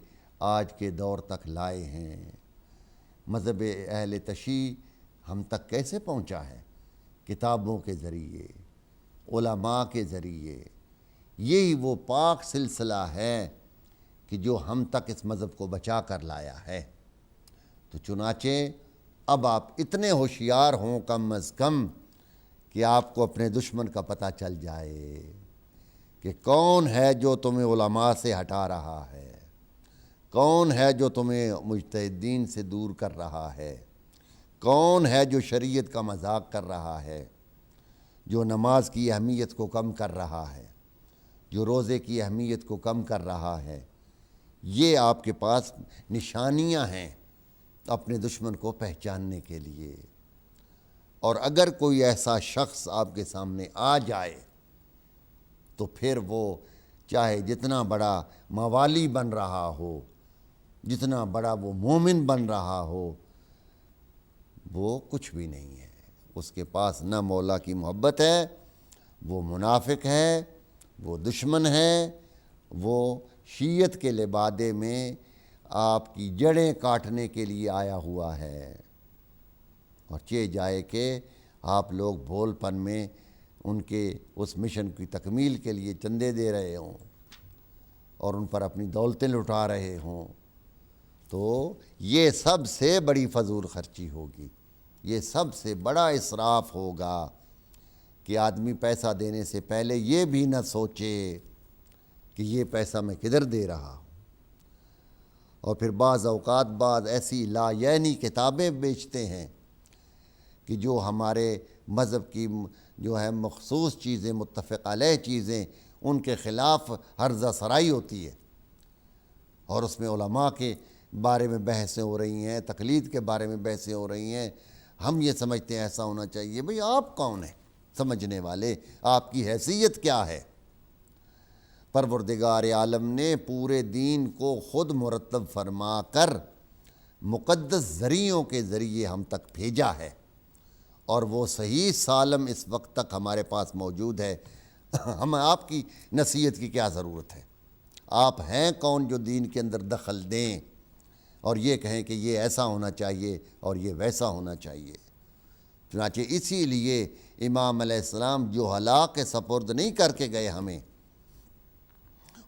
آج کے دور تک لائے ہیں۔ مذہب اہل تشیع ہم تک کیسے پہنچا ہے؟ کتابوں کے ذریعے، علماء کے ذریعے۔ یہی وہ پاک سلسلہ ہے کہ جو ہم تک اس مذہب کو بچا کر لایا ہے۔ تو چنانچہ اب آپ اتنے ہوشیار ہوں کم از کم کہ آپ کو اپنے دشمن کا پتہ چل جائے کہ کون ہے جو تمہیں علماء سے ہٹا رہا ہے، کون ہے جو تمہیں مجتہدین سے دور کر رہا ہے، کون ہے جو شریعت کا مذاق کر رہا ہے، جو نماز کی اہمیت کو کم کر رہا ہے، جو روزے کی اہمیت کو کم کر رہا ہے۔ یہ آپ کے پاس نشانیاں ہیں اپنے دشمن کو پہچاننے کے لیے، اور اگر کوئی ایسا شخص آپ کے سامنے آ جائے تو پھر وہ چاہے جتنا بڑا موالی بن رہا ہو، جتنا بڑا وہ مومن بن رہا ہو، وہ کچھ بھی نہیں ہے۔ اس کے پاس نہ مولا کی محبت ہے، وہ منافق ہے، وہ دشمن ہے، وہ شیعت کے لبادے میں آپ کی جڑیں کاٹنے کے لیے آیا ہوا ہے، اور چہ جائے کہ آپ لوگ بھول پن میں ان کے اس مشن کی تکمیل کے لیے چندے دے رہے ہوں اور ان پر اپنی دولتیں لٹا رہے ہوں، تو یہ سب سے بڑی فضول خرچی ہوگی، یہ سب سے بڑا اسراف ہوگا کہ آدمی پیسہ دینے سے پہلے یہ بھی نہ سوچے کہ یہ پیسہ میں کدھر دے رہا ہوں۔ اور پھر بعض اوقات بعض ایسی لا یعنی کتابیں بیچتے ہیں کہ جو ہمارے مذہب کی جو ہے مخصوص چیزیں، متفق علیہ چیزیں، ان کے خلاف ہرزہ سرائی ہوتی ہے، اور اس میں علماء کے بارے میں بحثیں ہو رہی ہیں، تقلید کے بارے میں بحثیں ہو رہی ہیں۔ ہم یہ سمجھتے ہیں ایسا ہونا چاہیے۔ بھئی آپ کون ہیں سمجھنے والے؟ آپ کی حیثیت کیا ہے؟ پروردگار عالم نے پورے دین کو خود مرتب فرما کر مقدس ذریعوں کے ذریعے ہم تک بھیجا ہے، اور وہ صحیح سالم اس وقت تک ہمارے پاس موجود ہے۔ ہمیں آپ کی نصیحت کی کیا ضرورت ہے؟ آپ ہیں کون جو دین کے اندر دخل دیں اور یہ کہیں کہ یہ ایسا ہونا چاہیے اور یہ ویسا ہونا چاہیے؟ چنانچہ اسی لیے امام علیہ السلام جو ہلاک کے سپرد نہیں کر کے گئے ہمیں،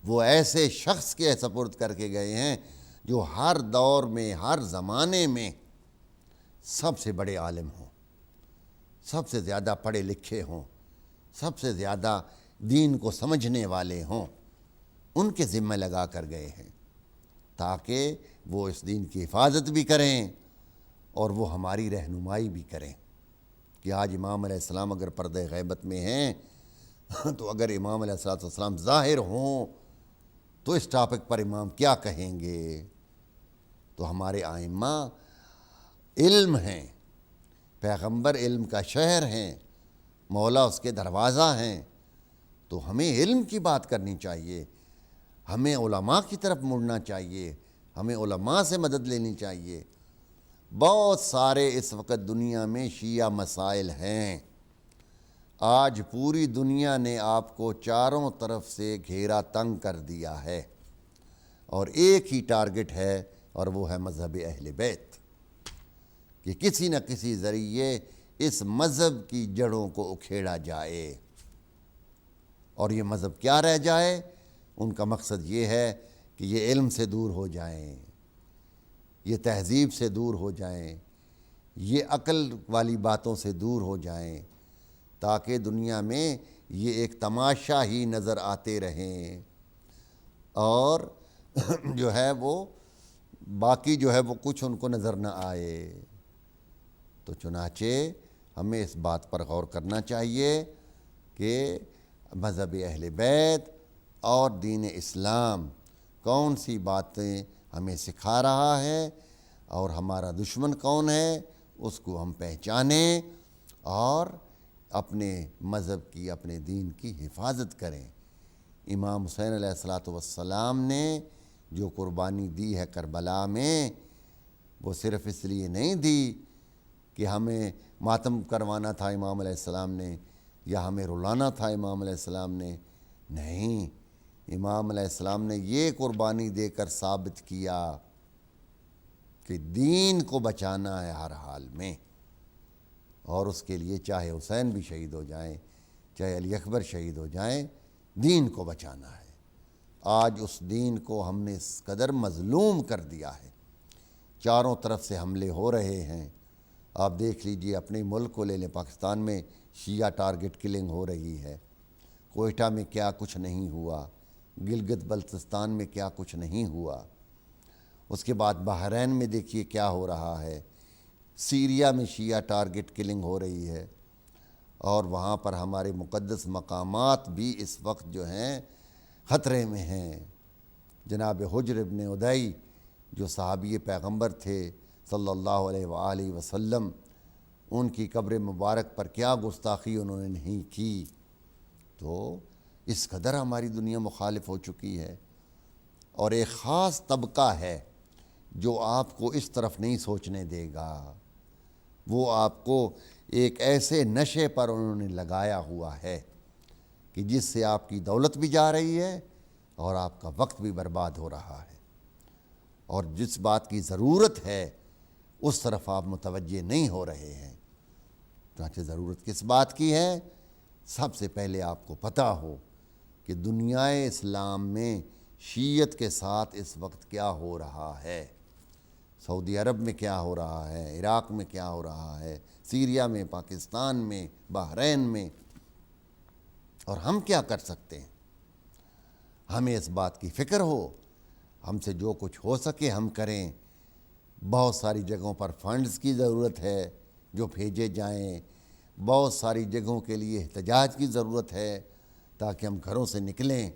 وہ ایسے شخص کے سپرد کر کے گئے ہیں جو ہر دور میں، ہر زمانے میں سب سے بڑے عالم ہوں، سب سے زیادہ پڑھے لکھے ہوں، سب سے زیادہ دین کو سمجھنے والے ہوں، ان کے ذمہ لگا کر گئے ہیں تاکہ وہ اس دین کی حفاظت بھی کریں اور وہ ہماری رہنمائی بھی کریں۔ کہ آج امام علیہ السلام اگر پردہ غیبت میں ہیں تو اگر امام علیہ الصلوۃ والسلام ظاہر ہوں تو اس ٹاپک پر امام کیا کہیں گے؟ تو ہمارے ائمہ علم ہیں، پیغمبر علم کا شہر ہیں، مولا اس کے دروازہ ہیں، تو ہمیں علم کی بات کرنی چاہیے، ہمیں علماء کی طرف مڑنا چاہیے، ہمیں علماء سے مدد لینی چاہیے۔ بہت سارے اس وقت دنیا میں شیعہ مسائل ہیں، آج پوری دنیا نے آپ کو چاروں طرف سے گھیرا تنگ کر دیا ہے، اور ایک ہی ٹارگٹ ہے، اور وہ ہے مذہب اہل بیت، کہ کسی نہ کسی ذریعے اس مذہب کی جڑوں کو اکھیڑا جائے، اور یہ مذہب کیا رہ جائے؟ ان کا مقصد یہ ہے کہ یہ علم سے دور ہو جائیں، یہ تہذیب سے دور ہو جائیں، یہ عقل والی باتوں سے دور ہو جائیں، تاکہ دنیا میں یہ ایک تماشا ہی نظر آتے رہیں، اور جو ہے وہ باقی جو ہے وہ کچھ ان کو نظر نہ آئے۔ تو چنانچہ ہمیں اس بات پر غور کرنا چاہیے کہ مذہب اہل بیت اور دین اسلام کون سی باتیں ہمیں سکھا رہا ہے، اور ہمارا دشمن کون ہے، اس کو ہم پہچانیں اور اپنے مذہب کی، اپنے دین کی حفاظت کریں۔ امام حسین علیہ الصلوۃ والسلام نے جو قربانی دی ہے کربلا میں، وہ صرف اس لیے نہیں دی کہ ہمیں ماتم کروانا تھا امام علیہ السلام نے، یا ہمیں رلانا تھا امام علیہ السلام نے، نہیں، امام علیہ السلام نے یہ قربانی دے کر ثابت کیا کہ دین کو بچانا ہے ہر حال میں، اور اس کے لیے چاہے حسین بھی شہید ہو جائیں، چاہے علی اکبر شہید ہو جائیں، دین کو بچانا ہے۔ آج اس دین کو ہم نے اس قدر مظلوم کر دیا ہے، چاروں طرف سے حملے ہو رہے ہیں۔ آپ دیکھ لیجئے، اپنے ملک کو لے لیں، پاکستان میں شیعہ ٹارگٹ کلنگ ہو رہی ہے، کوئٹہ میں کیا کچھ نہیں ہوا، گلگت بلتستان میں کیا کچھ نہیں ہوا، اس کے بعد بحرین میں دیکھیے کیا ہو رہا ہے، سیریا میں شیعہ ٹارگٹ کلنگ ہو رہی ہے، اور وہاں پر ہمارے مقدس مقامات بھی اس وقت جو ہیں خطرے میں ہیں۔ جناب حجر ابن ادئی جو صحابی پیغمبر تھے صلی اللہ علیہ وآلہ وسلم، ان کی قبر مبارک پر کیا گستاخی انہوں نے نہیں کی۔ تو اس قدر ہماری دنیا مخالف ہو چکی ہے، اور ایک خاص طبقہ ہے جو آپ کو اس طرف نہیں سوچنے دے گا، وہ آپ کو ایک ایسے نشے پر انہوں نے لگایا ہوا ہے کہ جس سے آپ کی دولت بھی جا رہی ہے اور آپ کا وقت بھی برباد ہو رہا ہے، اور جس بات کی ضرورت ہے اس طرف آپ متوجہ نہیں ہو رہے ہیں۔ چنانچہ ضرورت کس بات کی ہے؟ سب سے پہلے آپ کو پتہ ہو کہ دنیا اسلام میں شیعت کے ساتھ اس وقت کیا ہو رہا ہے، سعودی عرب میں کیا ہو رہا ہے، عراق میں کیا ہو رہا ہے، سیریا میں، پاکستان میں، بحرین میں، اور ہم کیا کر سکتے ہیں؟ ہمیں اس بات کی فکر ہو، ہم سے جو کچھ ہو سکے ہم کریں۔ بہت ساری جگہوں پر فنڈز کی ضرورت ہے جو بھیجے جائیں، بہت ساری جگہوں کے لیے احتجاج کی ضرورت ہے تاکہ ہم گھروں سے نکلیں،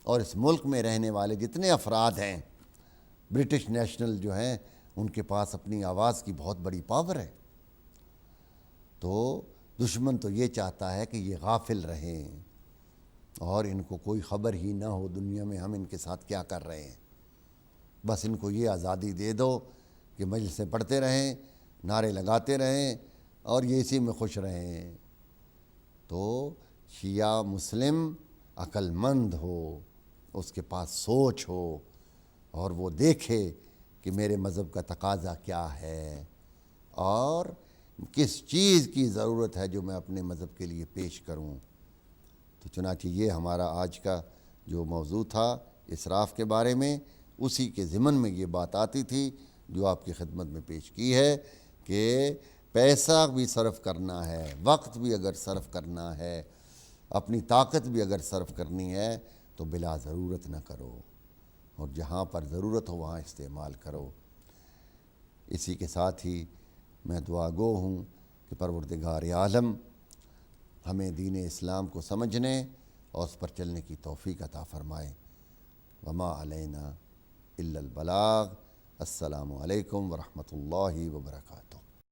اور اس ملک میں رہنے والے جتنے افراد ہیں برٹش نیشنل جو ہیں، ان کے پاس اپنی آواز کی بہت بڑی پاور ہے۔ تو دشمن تو یہ چاہتا ہے کہ یہ غافل رہیں اور ان کو کوئی خبر ہی نہ ہو دنیا میں ہم ان کے ساتھ کیا کر رہے ہیں، بس ان کو یہ آزادی دے دو کہ مجلسیں پڑھتے رہیں، نعرے لگاتے رہیں، اور یہ اسی میں خوش رہیں۔ تو شیعہ مسلم عقل مند ہو، اس کے پاس سوچ ہو، اور وہ دیکھے کہ میرے مذہب کا تقاضا کیا ہے اور کس چیز کی ضرورت ہے جو میں اپنے مذہب کے لیے پیش کروں۔ تو چنانچہ یہ ہمارا آج کا جو موضوع تھا اسراف کے بارے میں، اسی کے ضمن میں یہ بات آتی تھی جو آپ کی خدمت میں پیش کی ہے کہ پیسہ بھی صرف کرنا ہے، وقت بھی اگر صرف کرنا ہے، اپنی طاقت بھی اگر صرف کرنی ہے تو بلا ضرورت نہ کرو، اور جہاں پر ضرورت ہو وہاں استعمال کرو۔ اسی کے ساتھ ہی میں دعا گو ہوں کہ پروردگار عالم ہمیں دین اسلام کو سمجھنے اور اس پر چلنے کی توفیق عطا فرمائے۔ وما علینا الا البلاغ۔ السلام علیکم ورحمۃ اللہ وبرکاتہ۔